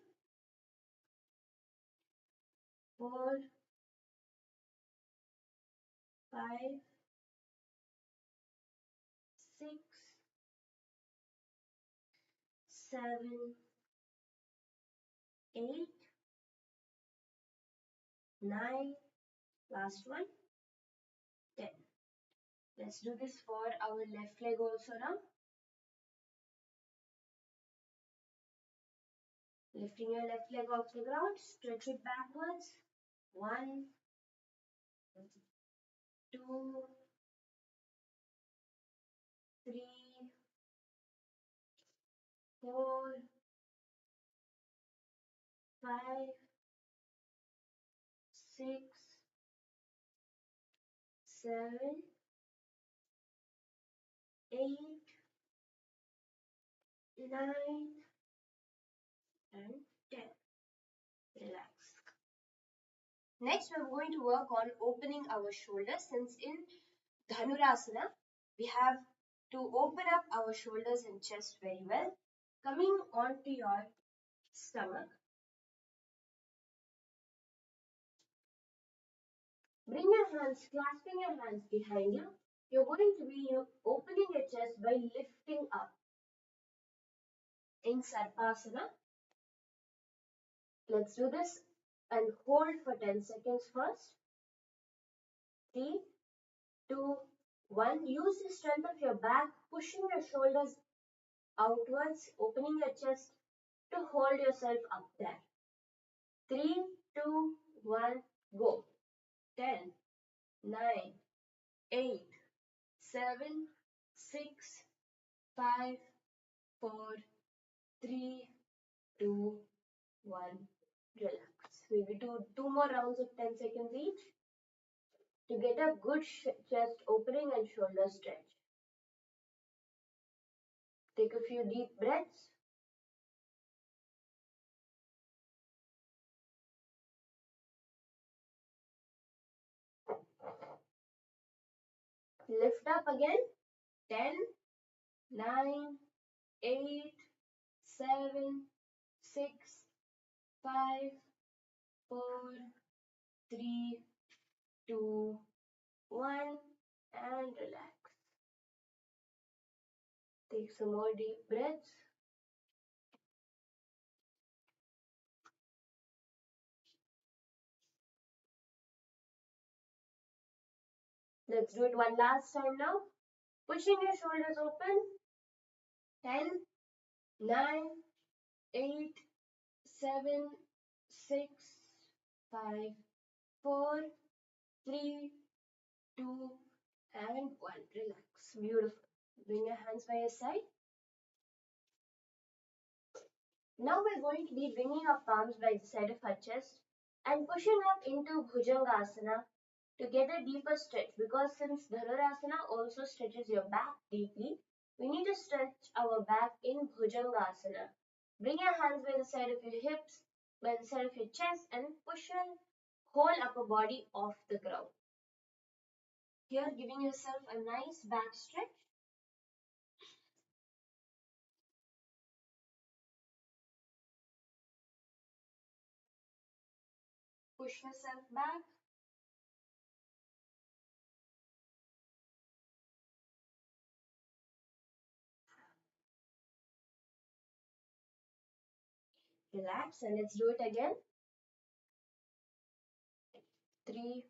4, 5, 6, 7, 8, 9, last one, 10. Let's do this for our left leg also now. Lifting your left leg off the ground, stretch it backwards. 1, 2, 3, 4, 5, 6, 7, 8, 9, and 10. Relax. Next, we're going to work on opening our shoulders, since in Dhanurasana, we have to open up our shoulders and chest very well. Coming onto your stomach, bring your hands, clasping your hands behind you. You're going to be opening your chest by lifting up. In Sarpasana, let's do this and hold for 10 seconds first. 3, 2, 1. Use the strength of your back, pushing your shoulders outwards, opening your chest to hold yourself up there. 3, 2, 1, go. 10, 9, 8, 7, 6, 5, 4, 3, 2, 1. Relax. Maybe do 2 more rounds of 10 seconds each to get a good chest opening and shoulder stretch. Take a few deep breaths. Lift up again. 10, 9, 8, 7, 6, 5, 4, 3, 2, 1, and relax. Take some more deep breaths. Let's do it one last time now. Pushing your shoulders open. 10, 9, 8, 7, 6, 5, 4, 3, 2, and 1. Relax. Beautiful. Bring your hands by your side. Now we're going to be bringing our palms by the side of our chest and pushing up into Bhujangasana to get a deeper stretch, because since Dhanurasana also stretches your back deeply, we need to stretch our back in Bhujangasana. Bring your hands by the side of your hips, by the side of your chest, and push your whole upper body off the ground. Here, giving yourself a nice back stretch. Push yourself back. Relax, and let's do it again. 3,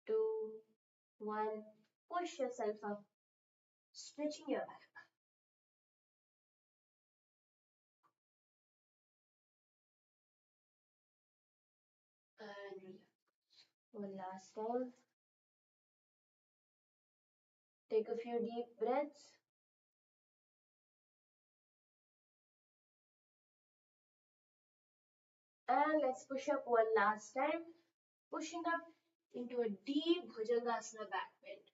2, 1. Push yourself up, stretching your back. And relax. One last time. Take a few deep breaths. And let's push up one last time. Pushing up into a deep Bhujangasana back bend.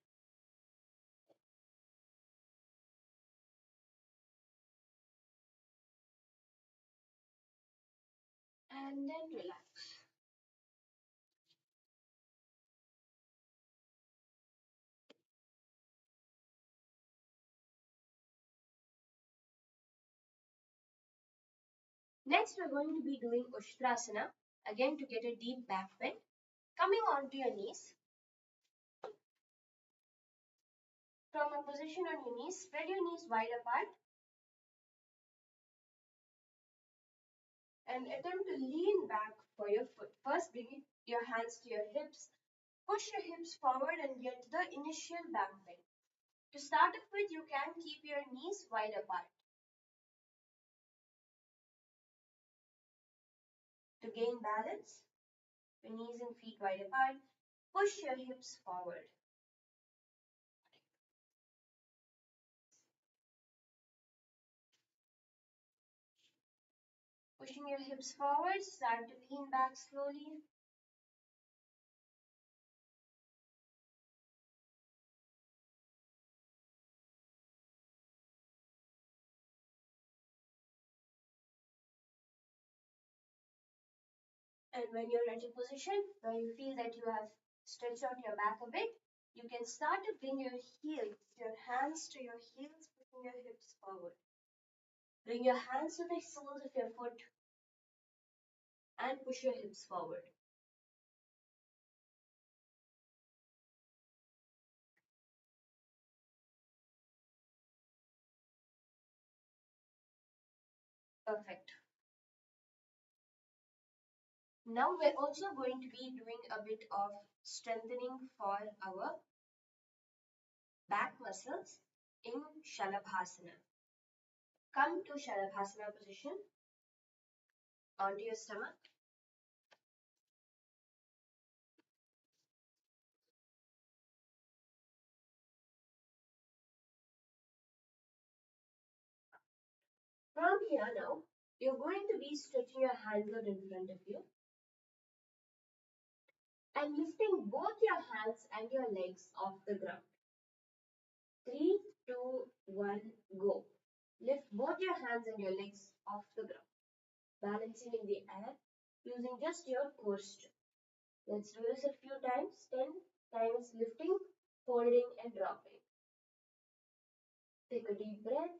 And then relax. Next, we're going to be doing Ushtrasana, again to get a deep back bend. Coming onto your knees. From a position on your knees, spread your knees wide apart. and attempt to lean back for your foot. First, bring your hands to your hips. Push your hips forward and get the initial back bend. To start off with, you can keep your knees wide apart. To gain balance, your knees and feet wide apart, push your hips forward. Pushing your hips forward, start to lean back slowly. And when you're at a position where you feel that you have stretched out your back a bit, you can start to bring your heels, your hands to your heels, pushing your hips forward. Bring your hands to the soles of your foot and push your hips forward. Perfect. Now we're also going to be doing a bit of strengthening for our back muscles in Shalabhasana. Come to Shalabhasana position onto your stomach. From here now, you're going to be stretching your hands out in front of you and lifting both your hands and your legs off the ground. 3, 2, 1, go. Lift both your hands and your legs off the ground, balancing in the air using just your core strength. Let's do this a few times. 10 times lifting, holding and dropping. Take a deep breath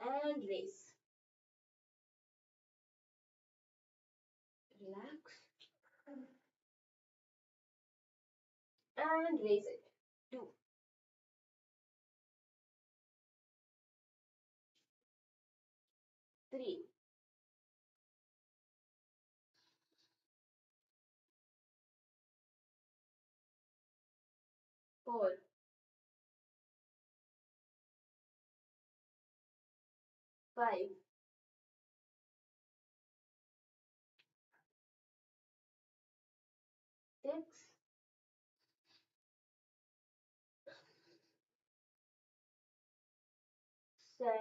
and raise. Relax and raise it. 2, 3, 4, 5, 6, 7,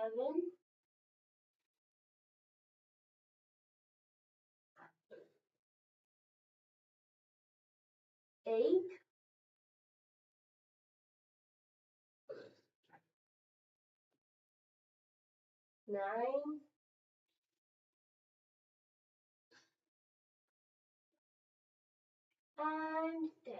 8, 9, and 10.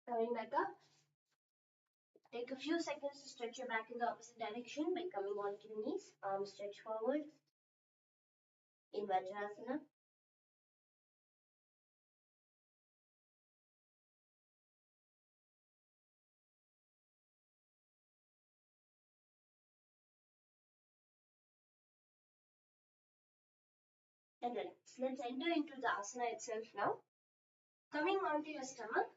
Coming back up. Take a few seconds to stretch your back in the opposite direction by coming onto your knees, arms stretch forward in Vajrasana. And relax. Let's enter into the asana itself now. Coming onto your stomach,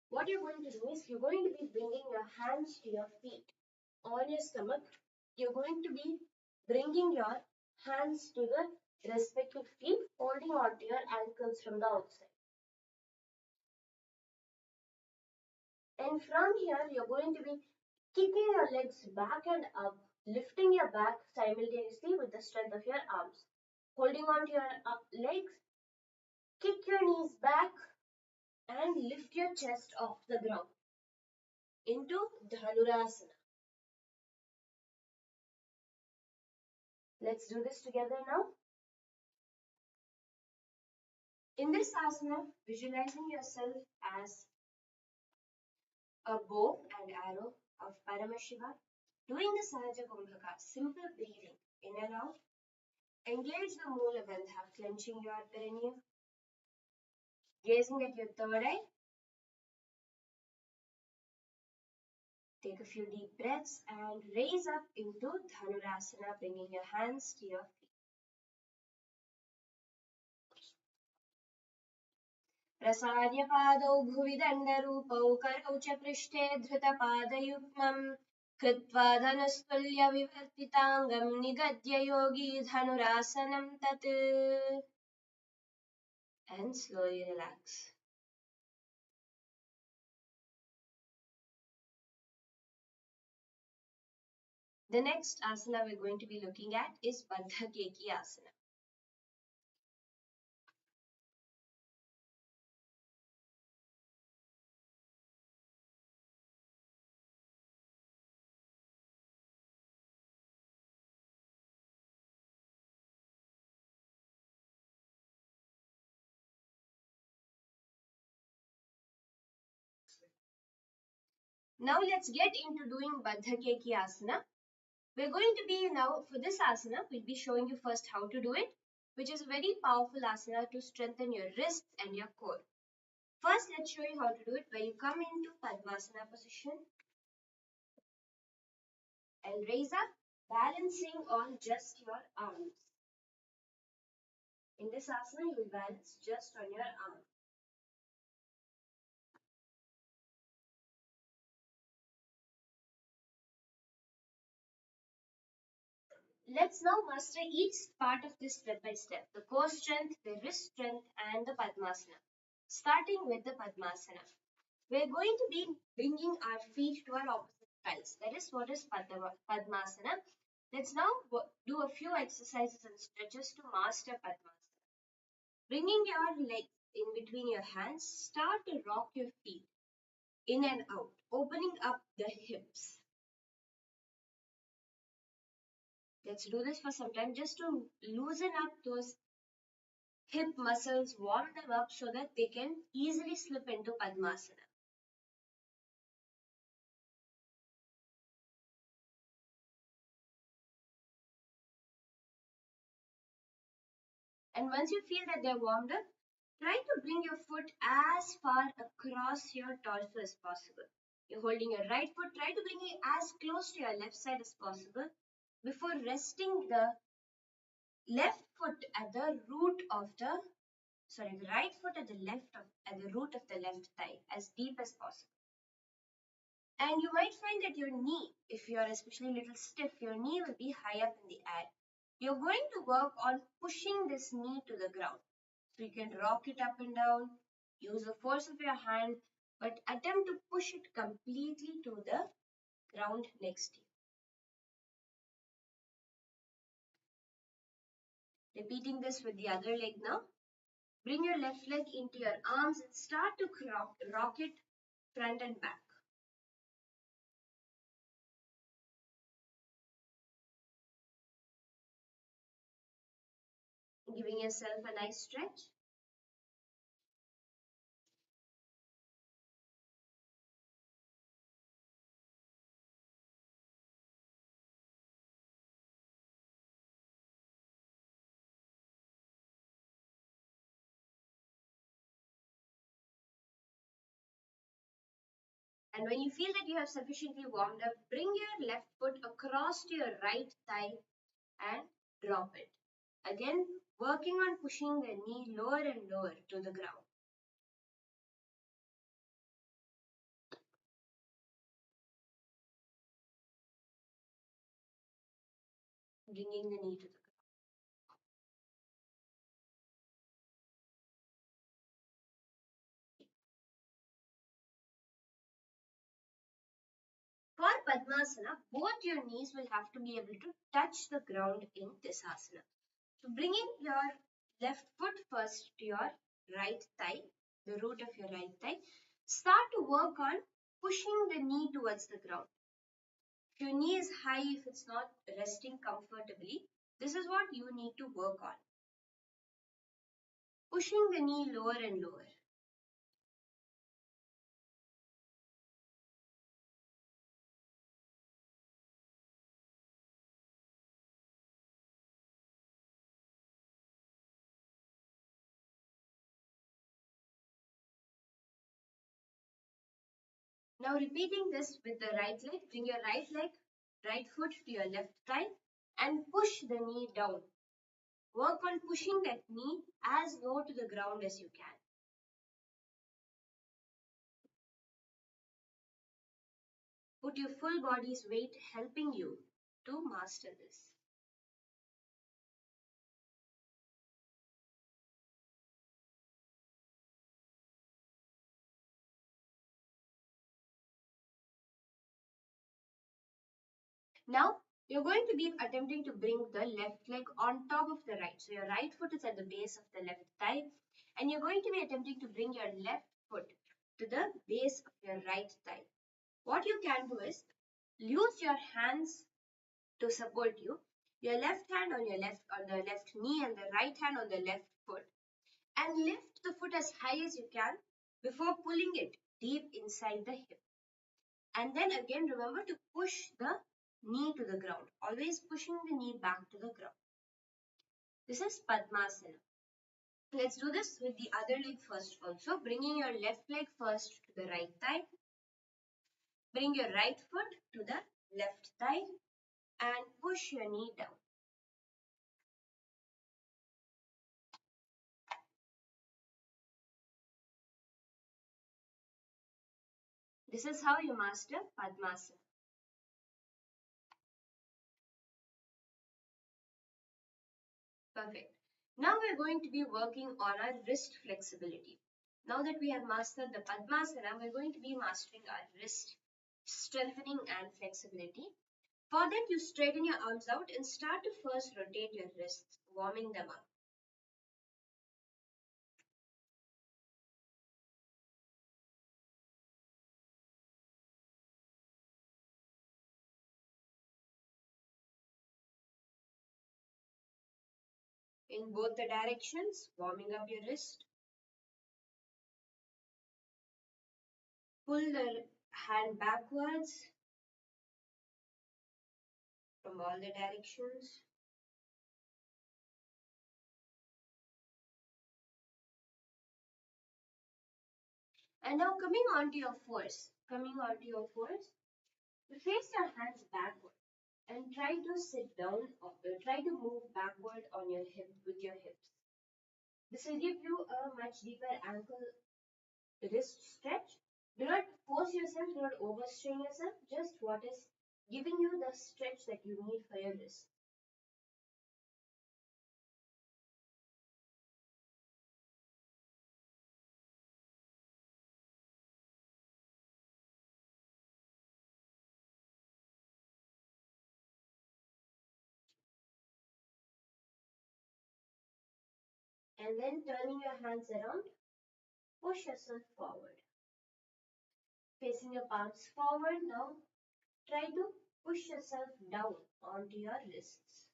what you're going to do is you're going to be bringing your hands to your feet. On your stomach, you're going to be bringing your hands to the respective feet, holding onto your ankles from the outside. And from here, you're going to be kicking your legs back and up, lifting your back simultaneously with the strength of your arms. Holding on to your up legs, kick your knees back and lift your chest off the ground into Dhanurasana. Let's do this together now. In this asana, visualizing yourself as a bow and arrow of Paramashiva, doing the Sahaja Kumbhaka, simple breathing in and out. Engage the Moola Bandha, clenching your perineum, gazing at your third eye, Take a few deep breaths and raise up into Dhanurasana, bringing your hands to your feet. प्रसार्य पादौ भुवि दण्डरूपौ करौ च पृष्ठे धृतपादयुग्मम् कृत्वा धनुस्तुल्यविवर्तिताङ्गं निगद्य योगी धनुरासनं तत्. And slowly relax. The next asana we're going to be looking at is Baddha Keki asana. Now let's get into doing Baddha Keki asana. We're going to be now, for this asana, we'll be showing you first how to do it, which is a very powerful asana to strengthen your wrists and your core. First, let's show you how to do it, where you come into Padmasana position and raise up, balancing on just your arms. In this asana, you will balance just on your arms. Let's now master each part of this step by step, the core strength, the wrist strength, and the Padmasana. Starting with the Padmasana. We're going to be bringing our feet to our opposite sides. That is what is Padmasana. Let's now do a few exercises and stretches to master Padmasana. Bringing your legs in between your hands, start to rock your feet in and out, opening up the hips. Let's do this for some time just to loosen up those hip muscles, warm them up so that they can easily slip into Padmasana. And once you feel that they're warmed up, try to bring your foot as far across your torso as possible. You're holding your right foot, try to bring it as close to your left side as possible before resting the left foot at the root of the the right foot at the root of the left thigh as deep as possible. And you might find that your knee, if you are especially a little stiff, your knee will be high up in the air. You're going to work on pushing this knee to the ground. So you can rock it up and down, use the force of your hand, but attempt to push it completely to the ground next to you. Repeating this with the other leg now. Bring your left leg into your arms and start to rock it front and back. Giving yourself a nice stretch. And when you feel that you have sufficiently warmed up, bring your left foot across to your right thigh and drop it. Again, working on pushing the knee lower and lower to the ground. Bringing the knee to the ground. For Padmasana, both your knees will have to be able to touch the ground in this asana. So bringing your left foot first to your right thigh, the root of your right thigh, start to work on pushing the knee towards the ground. If your knee is high, if it's not resting comfortably, this is what you need to work on. Pushing the knee lower and lower. Now repeating this with the right leg, bring your right foot to your left thigh and push the knee down. Work on pushing that knee as low to the ground as you can. Put your full body's weight helping you to master this. Now, you're going to be attempting to bring the left leg on top of the right. So your right foot is at the base of the left thigh, and you're going to be attempting to bring your left foot to the base of your right thigh. What you can do is use your hands to support you. Your left hand on the left knee and the right hand on the left foot, and lift the foot as high as you can before pulling it deep inside the hip. And then again remember to push the knee to the ground, always pushing the knee back to the ground. This is Padmasana. Let's do this with the other leg first also. Bringing your left leg first to the right thigh. Bring your right foot to the left thigh and push your knee down. This is how you master Padmasana. Perfect. Now we're going to be working on our wrist flexibility. Now that we have mastered the Padmasana, we're going to be mastering our wrist strengthening and flexibility. For that, you straighten your arms out and start to first rotate your wrists, warming them up. In both the directions, warming up your wrist. Pull the hand backwards from all the directions. And now coming onto your force, face your hands backward and try to sit down or try to move backward on your hip with your hips. This will give you a much deeper ankle wrist stretch. Do not force yourself, do not overstrain yourself, just what is giving you the stretch that you need for your wrist. And then turning your hands around, push yourself forward. Facing your palms forward now, try to push yourself down onto your wrists.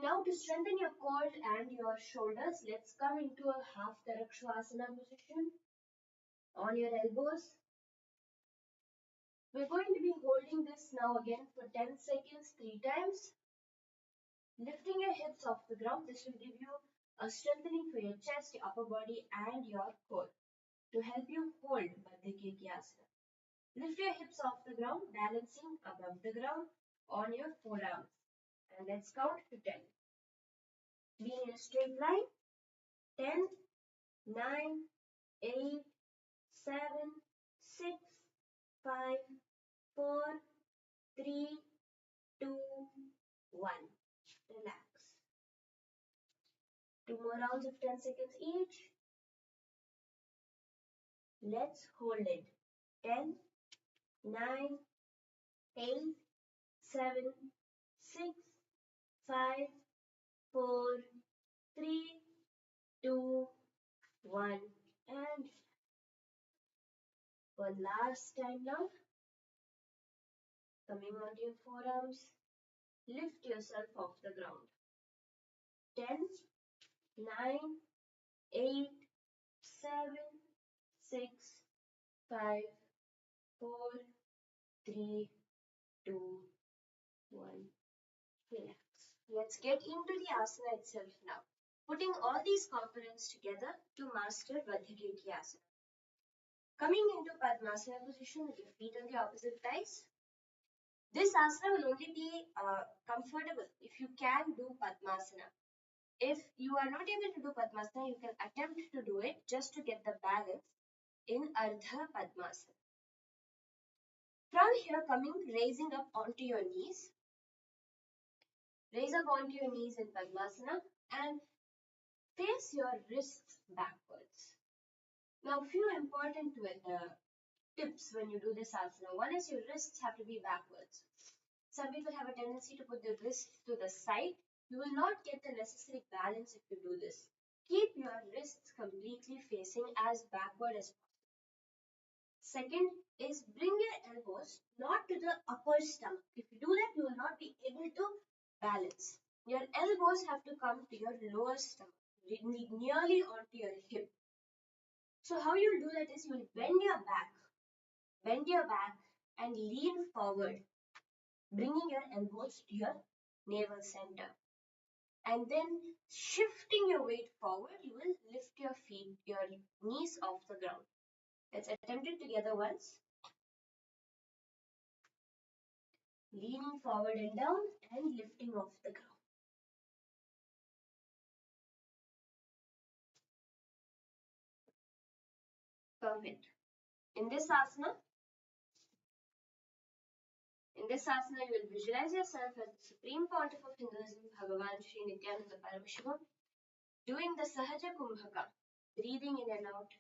Now to strengthen your core and your shoulders, let's come into a half Tarakshasana position on your elbows. We're going to be holding this now again for 10 seconds, 3 times. Lifting your hips off the ground, this will give you a strengthening for your chest, your upper body and your core to help you hold Baddha-Kekyasana. Lift your hips off the ground, balancing above the ground on your forearms. And let's count to 10. Being in a straight line, 10, 9, 8, 7, 6, 5, 4, 3, 2, 1. Relax. 2 more rounds of 10 seconds each. Let's hold it. 10, 9, 8, 7, 6, 5, 4, 3, 2, 1. And one last time now. Coming onto your forearms. Lift yourself off the ground. 10, 9, 8, 7, 6, 5, 4, 3, 2, 1. Relax. Let's get into the asana itself now. Putting all these components together to master Baddhakeki asana. Coming into Padmasana position with your feet on the opposite thighs. This asana will only be comfortable if you can do Padmasana. If you are not able to do Padmasana, you can attempt to do it just to get the balance in Ardha Padmasana. From here, raising up onto your knees. Raise up onto your knees in Padmasana and face your wrists backwards. Now, few important tips when you do this asana. One is your wrists have to be backwards. Some people have a tendency to put the wrists to the side. You will not get the necessary balance if you do this. Keep your wrists completely facing as backward as possible. Second is bring your elbows not to the upper stomach. If you do that, you will not be able to balance. Your elbows have to come to your lower stomach, nearly onto your hip. So how you will do that is you will bend your back and lean forward, bringing your elbows to your navel center. And then shifting your weight forward, you will lift your feet, your knees off the ground. Let's attempt it together once. Leaning forward and down and lifting off the ground. Perfect. In this asana, you will visualize yourself as the Supreme Pontiff of Hinduism, Bhagavan Sri Nithyananda Paramashivam, doing the Sahaja Kumbhaka, breathing in and out,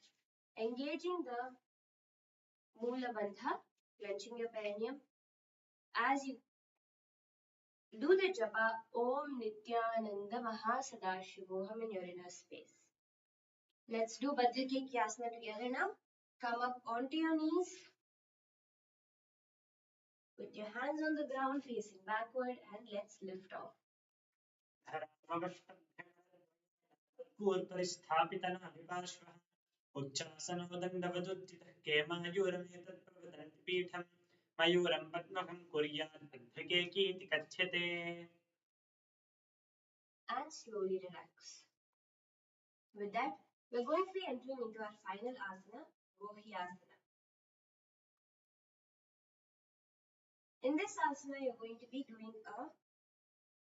engaging the Mula Bandha, clenching your perineum. As you do the japa, Om Nithyananda Mahasadashivoham in your inner space. Let's do Baddhakeki asana together now. Come up onto your knees. Put your hands on the ground facing backward and let's lift off. उच्चासनोदण्डवदुत्थितः केमायूरमेतत्प्रवदन्ति पीठम् मयूरं पद्मकं कुर्यात् बद्धकेकीति कथ्यते. And slowly relax. With that, we're going to be entering into our final asana, Gohi asana. In this asana, you're going to be doing a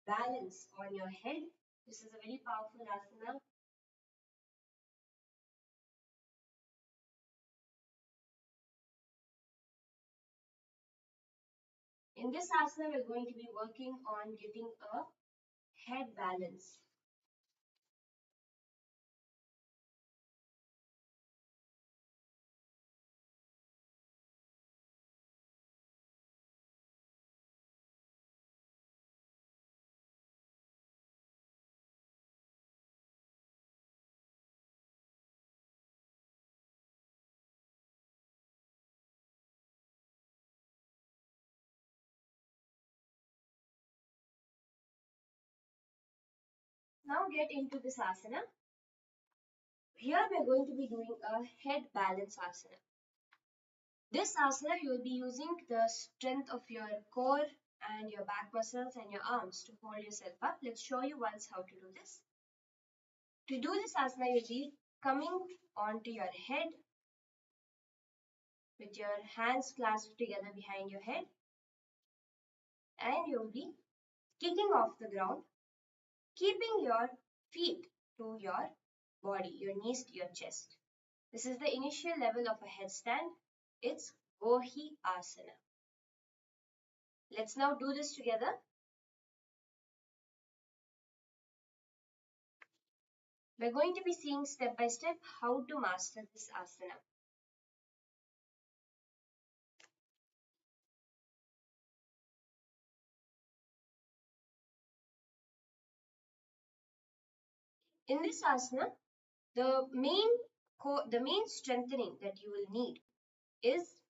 balance on your head. This is a very powerful asana. In this asana, we're going to be working on getting a head balance. Now get into this asana. Here we're going to be doing a head balance asana. This asana you will be using the strength of your core and your back muscles and your arms to hold yourself up. Let's show you once how to do this. To do this asana, you'll be coming onto your head with your hands clasped together behind your head, and you'll be kicking off the ground, keeping your feet to your body, your knees to your chest. This is the initial level of a headstand. It's Gohi asana. Let's now do this together. We're going to be seeing step by step how to master this asana. In this asana, the main strengthening that you will need is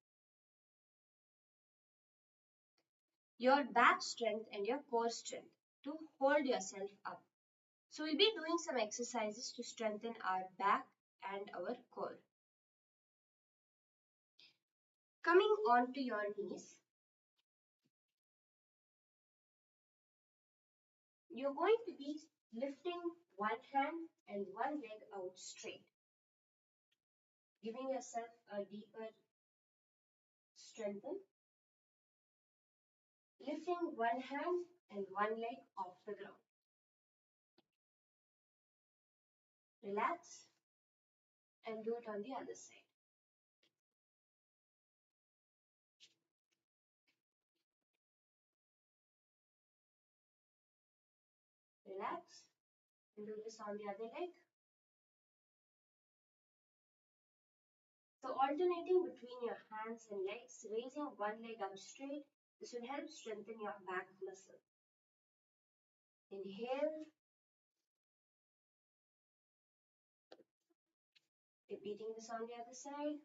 your back strength and your core strength to hold yourself up. So we'll be doing some exercises to strengthen our back and our core. Coming onto your knees, you're going to be lifting one hand and one leg out straight, giving yourself a deeper strengthen. Lifting one hand and one leg off the ground. Relax and do it on the other side. Relax and do this on the other leg. So alternating between your hands and legs, raising one leg up straight, this will help strengthen your back muscle. Inhale. Repeating this on the other side.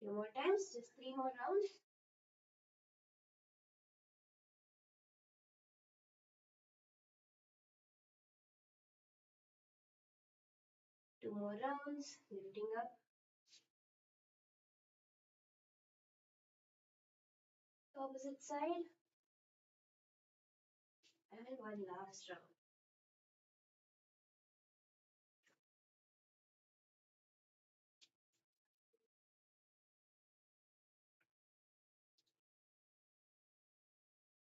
Few more times, just 3 more rounds. Two more rounds, lifting up. Opposite side. And one last round.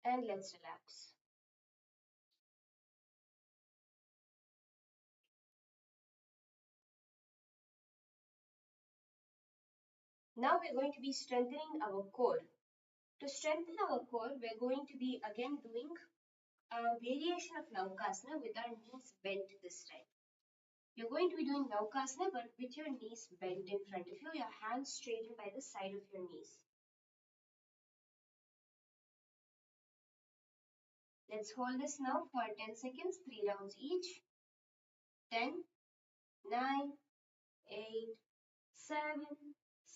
And let's relax. Now we're going to be strengthening our core. To strengthen our core, we're going to be again doing a variation of Naukasana with our knees bent this time. You're going to be doing Naukasana but with your knees bent in front of you, your hands straightened by the side of your knees. Let's hold this now for 10 seconds, 3 rounds each. 10, 9, 8, 7,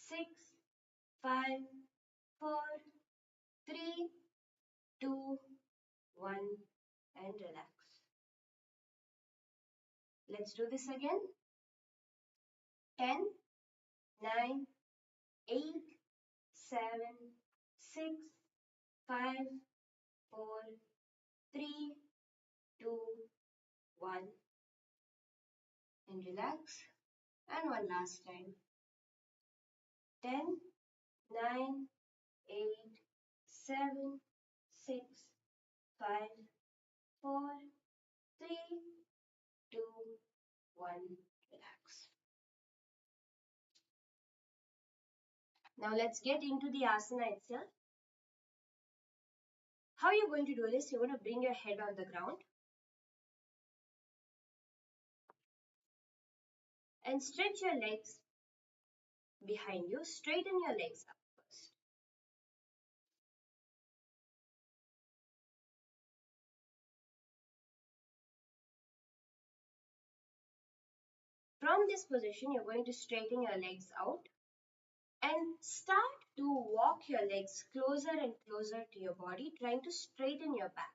6, 5, 4, 3, 2, 1, and relax. Let's do this again. 10, 9, 8, 7, 6, 5, 4, 3, 2, 1, and relax. And one last time. 10, 9, 8, 7, 6, 5, 4, 3, 2, 1, relax. Now let's get into the asana itself. How you're going to do this, you're going to bring your head on the ground and stretch your legs behind you. Straighten your legs up first. From this position, you're going to straighten your legs out and start to walk your legs closer and closer to your body, trying to straighten your back.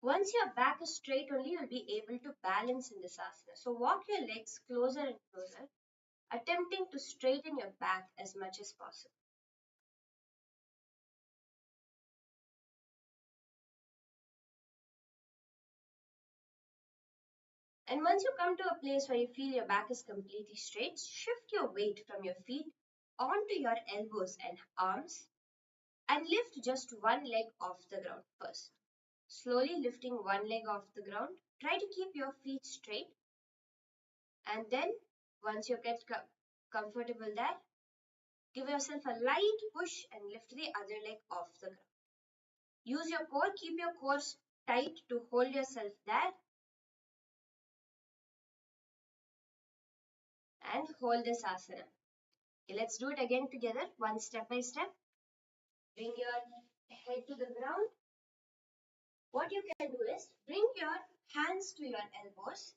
Once your back is straight only, you'll be able to balance in this asana. So walk your legs closer and closer, attempting to straighten your back as much as possible. And once you come to a place where you feel your back is completely straight, shift your weight from your feet onto your elbows and arms and lift just one leg off the ground first. Slowly lifting one leg off the ground. Try to keep your feet straight. And then once you get comfortable there, give yourself a light push and lift the other leg off the ground. Use your core, keep your core tight to hold yourself there. And hold this asana. Okay, let's do it again together, one step by step. Bring your head to the ground. What you can do is bring your hands to your elbows,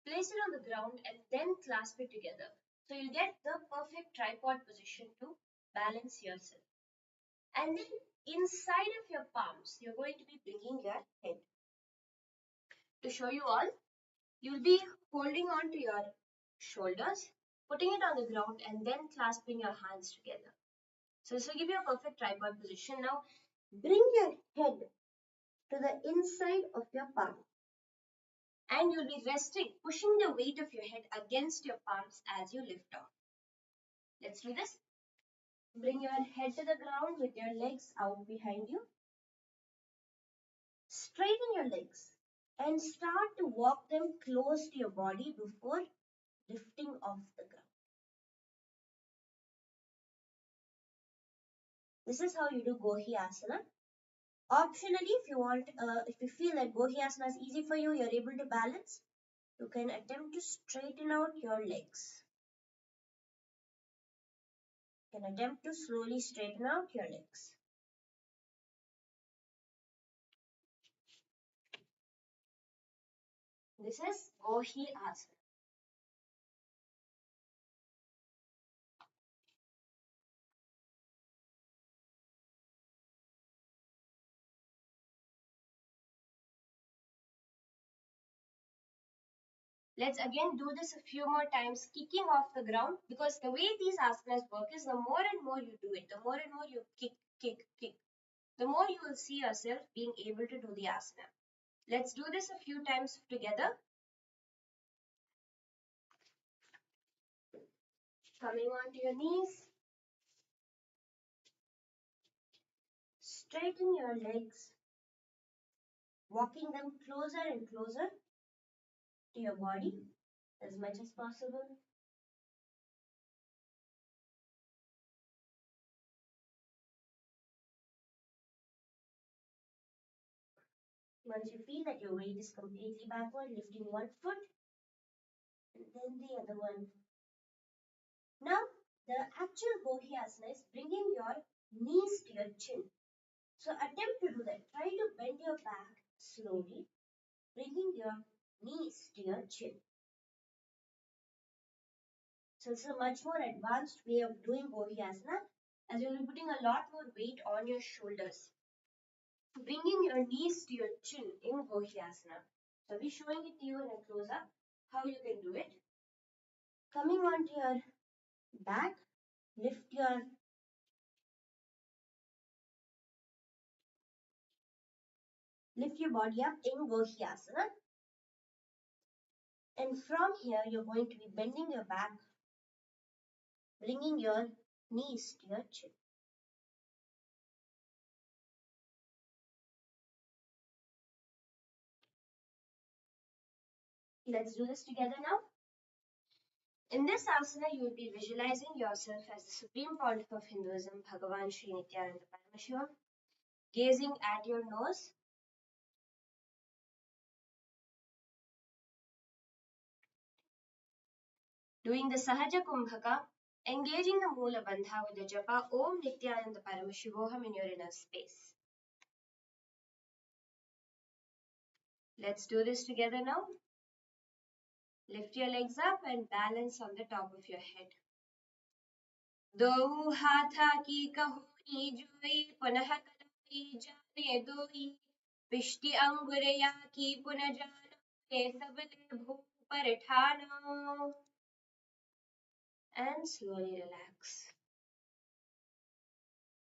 place it on the ground and then clasp it together. So you get the perfect tripod position to balance yourself. And then inside of your palms, you're going to be bringing your head. To show you all, you'll be holding on to your shoulders, putting it on the ground, and then clasping your hands together. So this will give you a perfect tripod position. Now bring your head to the inside of your palm. And you'll be resting, pushing the weight of your head against your palms as you lift off. Let's do this. Bring your head to the ground with your legs out behind you. Straighten your legs and start to walk them close to your body before lifting off the ground. This is how you do Gohi Asana. Optionally, if you feel that Gohi Asana is easy for you, you're able to balance, you can attempt to straighten out your legs. You can attempt to slowly straighten out your legs. This is Gohi Asana. Let's again do this a few more times, kicking off the ground, because the way these asanas work is the more and more you do it, the more and more you kick, the more you will see yourself being able to do the asana. Let's do this a few times together. Coming onto your knees. Straighten your legs, walking them closer and closer to your body as much as possible. Once you feel that your weight is completely backward, lifting one foot and then the other one. Now, the actual Gohi Asana is bringing your knees to your chin. So attempt to do that. Try to bend your back slowly, bringing your knees to your chin. So it's a much more advanced way of doing Gohi Asana, as you'll be putting a lot more weight on your shoulders. Bringing your knees to your chin in Gohi Asana. So I'll be showing it to you in a close-up, how you can do it. Coming onto your back, lift your body up in Gohi Asana. And from here, you're going to be bending your back, bringing your knees to your chin. Let's do this together now. In this asana, you will be visualizing yourself as the Supreme Pontiff of Hinduism, Bhagavan Sri Nithyananda Paramashivam, gazing at your nose. Doing the Sahaja Kumbhaka, engaging the Mula Bandha with the japa Om Nithyananda Paramashivoham in your inner space. Let's do this together now. Lift your legs up and balance on the top of your head. दो हाथा की कहोनी जोई पुनः कलोई जाने दोई पिष्टि अंगुरया की पुनः जानो के सबले भू पर ठानो. And slowly relax.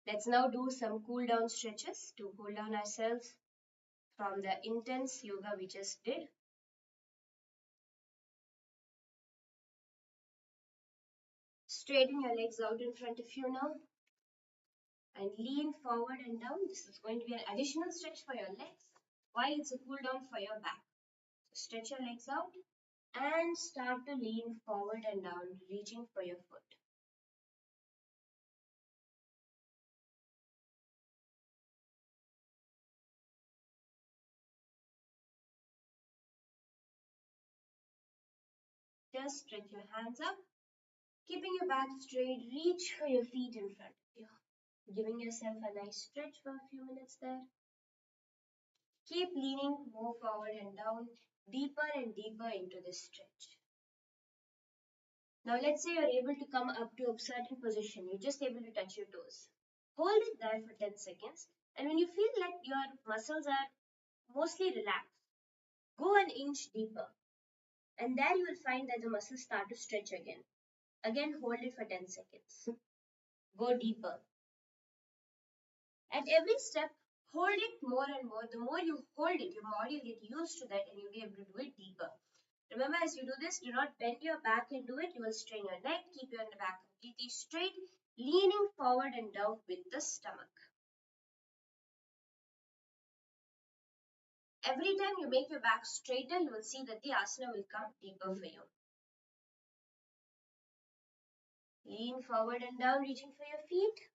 Let's now do some cool down stretches to cool down ourselves from the intense yoga we just did. Straighten your legs out in front of you now and lean forward and down. This is going to be an additional stretch for your legs while it's a cool down for your back. So stretch your legs out and start to lean forward and down, reaching for your foot. Just stretch your hands up, keeping your back straight. Reach for your feet in front of you, giving yourself a nice stretch for a few minutes there. Keep leaning more forward and down, deeper and deeper into this stretch. Now let's say you're able to come up to a certain position. You're just able to touch your toes. Hold it there for 10 seconds. And when you feel like your muscles are mostly relaxed, go an inch deeper. And there you will find that the muscles start to stretch again. Again, hold it for 10 seconds. Go deeper. At every step, hold it more and more. The more you hold it, your body will get used to that and you'll be able to do it deeper. Remember, as you do this, do not bend your back and do it. You will strain your neck. Keep your back completely straight, leaning forward and down with the stomach. Every time you make your back straighter, you will see that the asana will come deeper for you. Lean forward and down, reaching for your feet.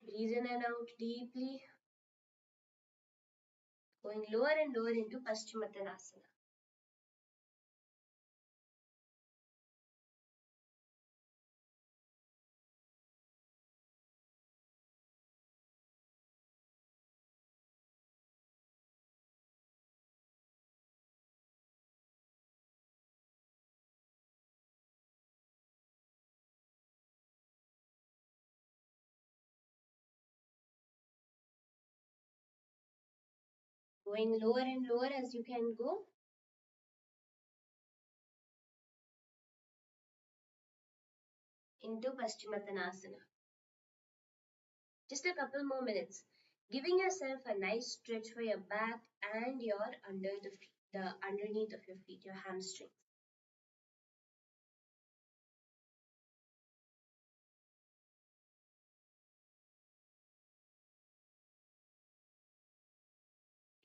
Breathe in and out deeply. Going lower and lower into Paschimottanasana. Going lower and lower as you can go. Into Paschimottanasana. Just a couple more minutes. Giving yourself a nice stretch for your back and your underneath of your feet, your hamstrings.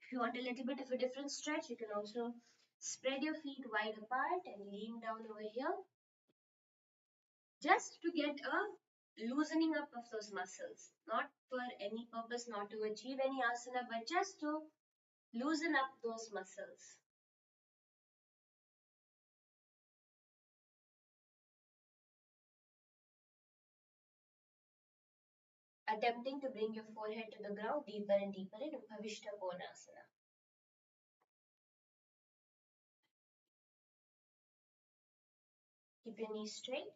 If you want a little bit of a different stretch, you can also spread your feet wide apart and lean down over here. Just to get a loosening up of those muscles. Not for any purpose, not to achieve any asana, but just to loosen up those muscles. Attempting to bring your forehead to the ground deeper and deeper in Upavishta Konasana. Keep your knees straight.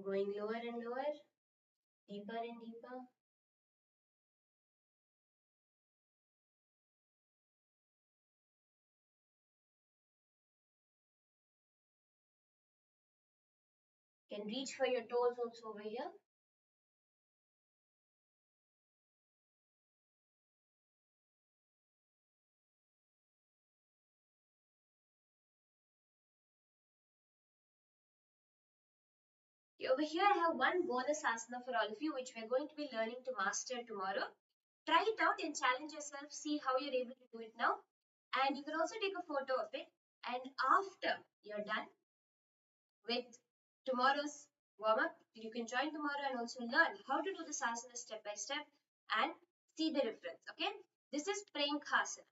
Going lower and lower, deeper and deeper. You can reach for your toes also over here. Over here, I have one bonus asana for all of you, which we're going to be learning to master tomorrow. Try it out and challenge yourself, see how you're able to do it now. And you can also take a photo of it. And after you're done with tomorrow's warm-up, you can join tomorrow and also learn how to do this asana step by step and see the difference, okay? This is Prayankhasana.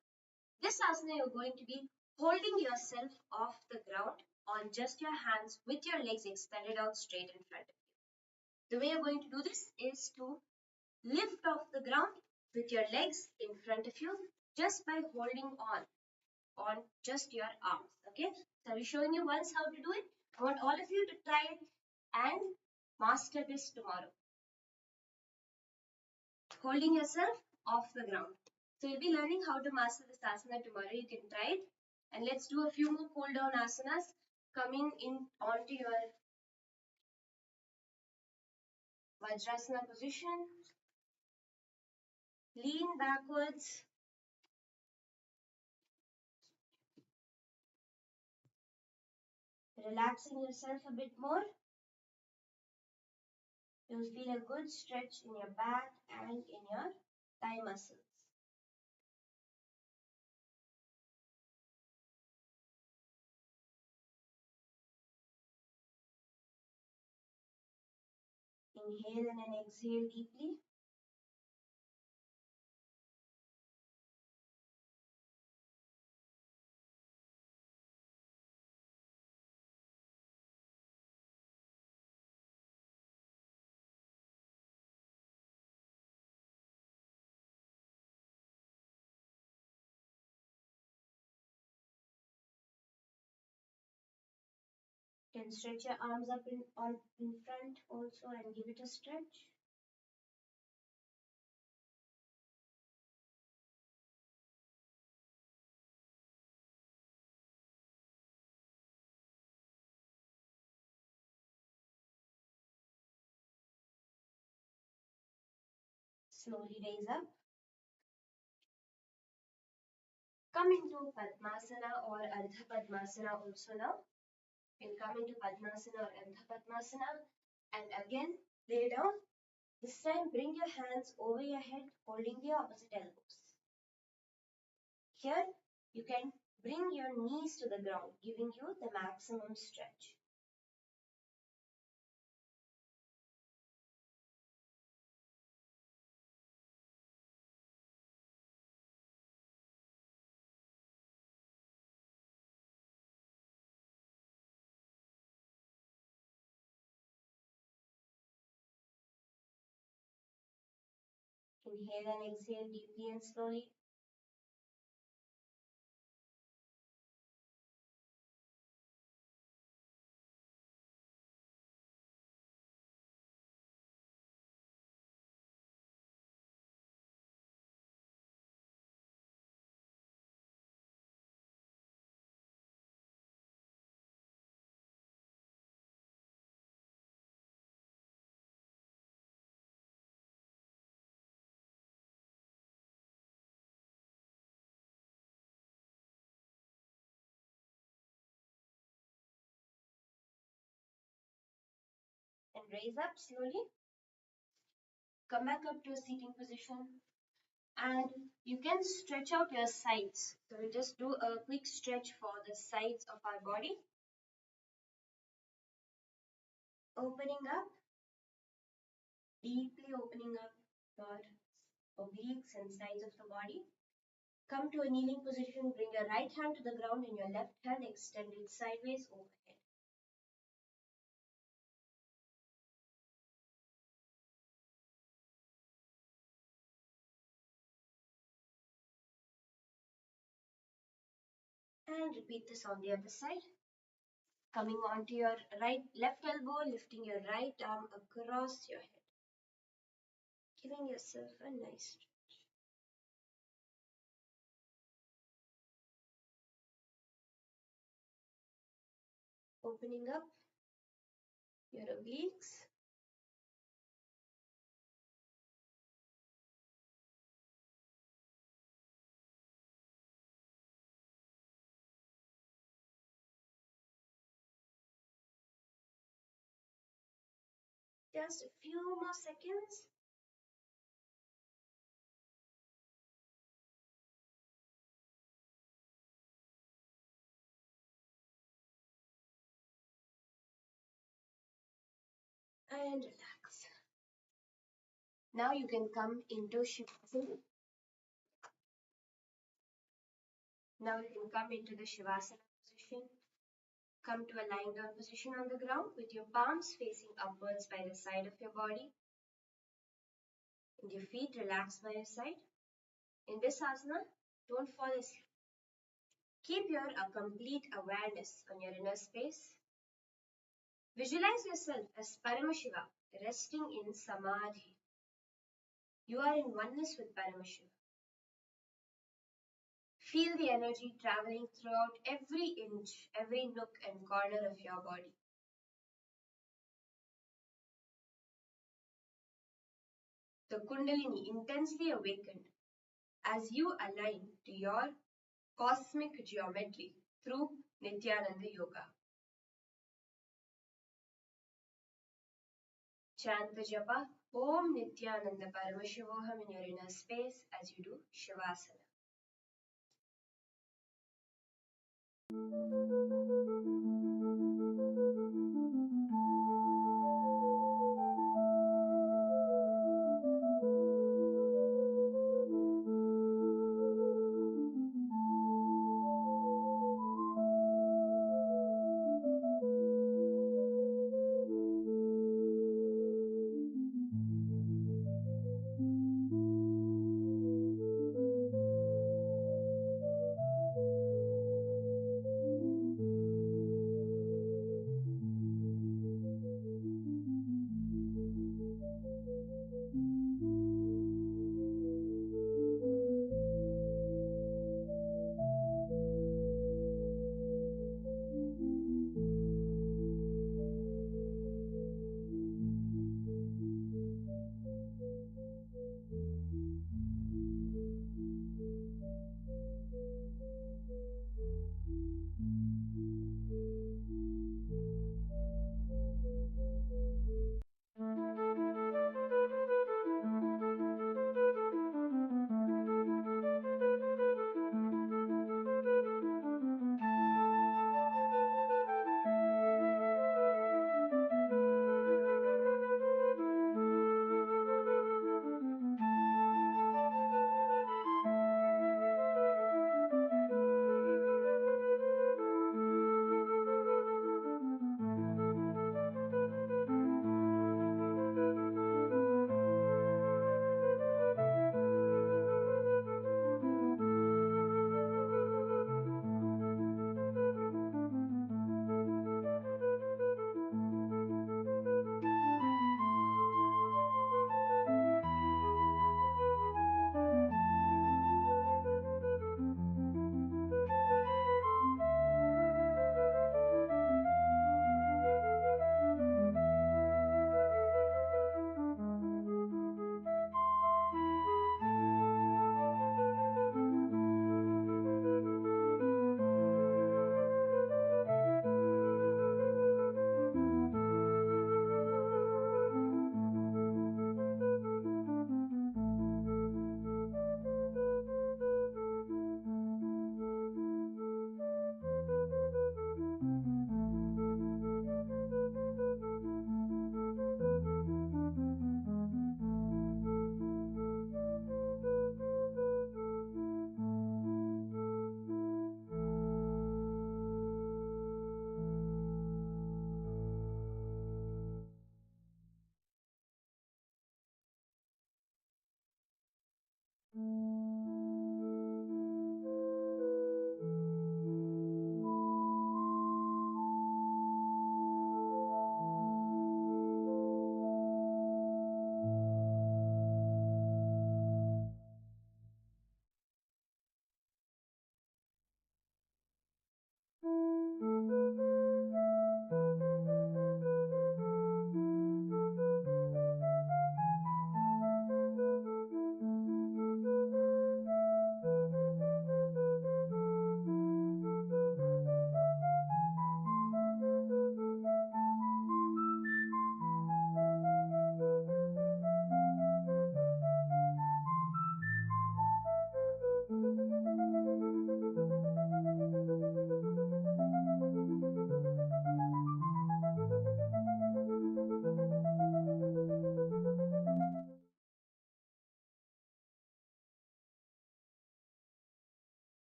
This asana, you're going to be holding yourself off the ground on just your hands with your legs extended out straight in front of you. The way you're going to do this is to lift off the ground with your legs in front of you just by holding on just your arms. Okay, so I'll be showing you once how to do it. I want all of you to try it and master this tomorrow. Holding yourself off the ground. So you'll be learning how to master this asana tomorrow. You can try it. And let's do a few more cool down asanas coming in onto your Vajrasana position. Lean backwards. Relaxing yourself a bit more. You'll feel a good stretch in your back and in your thigh muscles. Inhale and then exhale deeply. Can stretch your arms up in front also and give it a stretch. Slowly raise up. Come into Padmasana or Ardha Padmasana also now. You can come into Padmasana or Ardha Padmasana and again lay down. This time bring your hands over your head holding the opposite elbows. Here you can bring your knees to the ground, giving you the maximum stretch. Inhale and exhale deeply and slowly. And raise up slowly. Come back up to a seating position. And you can stretch out your sides. So we just do a quick stretch for the sides of our body. Opening up, deeply opening up your obliques and sides of the body. Come to a kneeling position, bring your right hand to the ground and your left hand extended sideways overhead. And repeat this on the other side. Coming onto your left elbow, lifting your right arm across your head. Giving yourself a nice stretch. Opening up your obliques. Just a few more seconds. And relax. Now you can come into Shavasana. Now you can come into the Shavasana position. Come to a lying down position on the ground with your palms facing upwards by the side of your body. And your feet relaxed by your side. In this asana, don't fall asleep. Keep your complete awareness on your inner space. Visualize yourself as Paramashiva resting in Samadhi. You are in oneness with Paramashiva. Feel the energy traveling throughout every inch, every nook and corner of your body. The Kundalini intensely awakened as you align to your cosmic geometry through Nithyananda Yoga. Chant the japa Om Nithyananda Paramashivam in your inner space as you do Shavasana.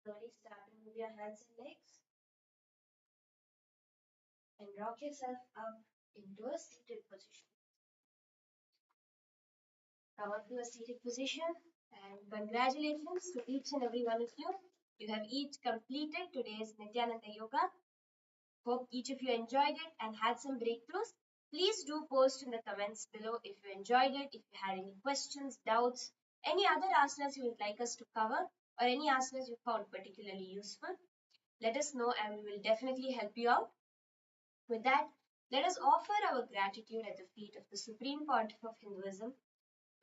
Slowly start to move your hands and legs and rock yourself up into a seated position. Come up to a seated position, and congratulations to each and every one of you. You have each completed today's Nithyananda Yoga. Hope each of you enjoyed it and had some breakthroughs. Please do post in the comments below if you enjoyed it, if you had any questions, doubts, any other asanas you would like us to cover, or any asanas you found particularly useful. Let us know and we will definitely help you out. With that, let us offer our gratitude at the feet of the Supreme Pontiff of Hinduism,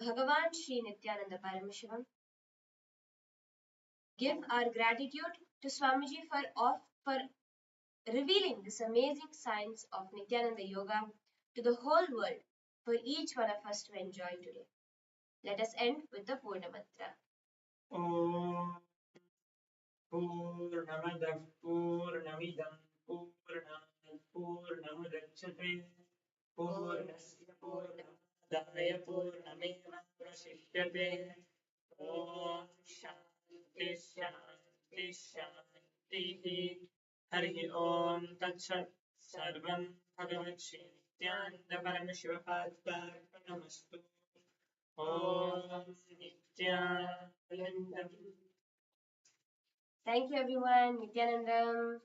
Bhagavan Sri Nithyananda Paramashivam. Give our gratitude to Swamiji for revealing this amazing science of Nithyananda Yoga to the whole world for each one of us to enjoy today. Let us end with the Purna Mantra. Om Purnamadah Purnamidam Purnat Purnamudachyate Purnasya Purnamadaya Purnameva Prasishyate Om Shanti Shanti Shanti Hari Om Tat Sat Sarvam Bhagavan Sri Nithyananda Paramashiva Om Nithyananda. Thank you everyone. Nithyanandam.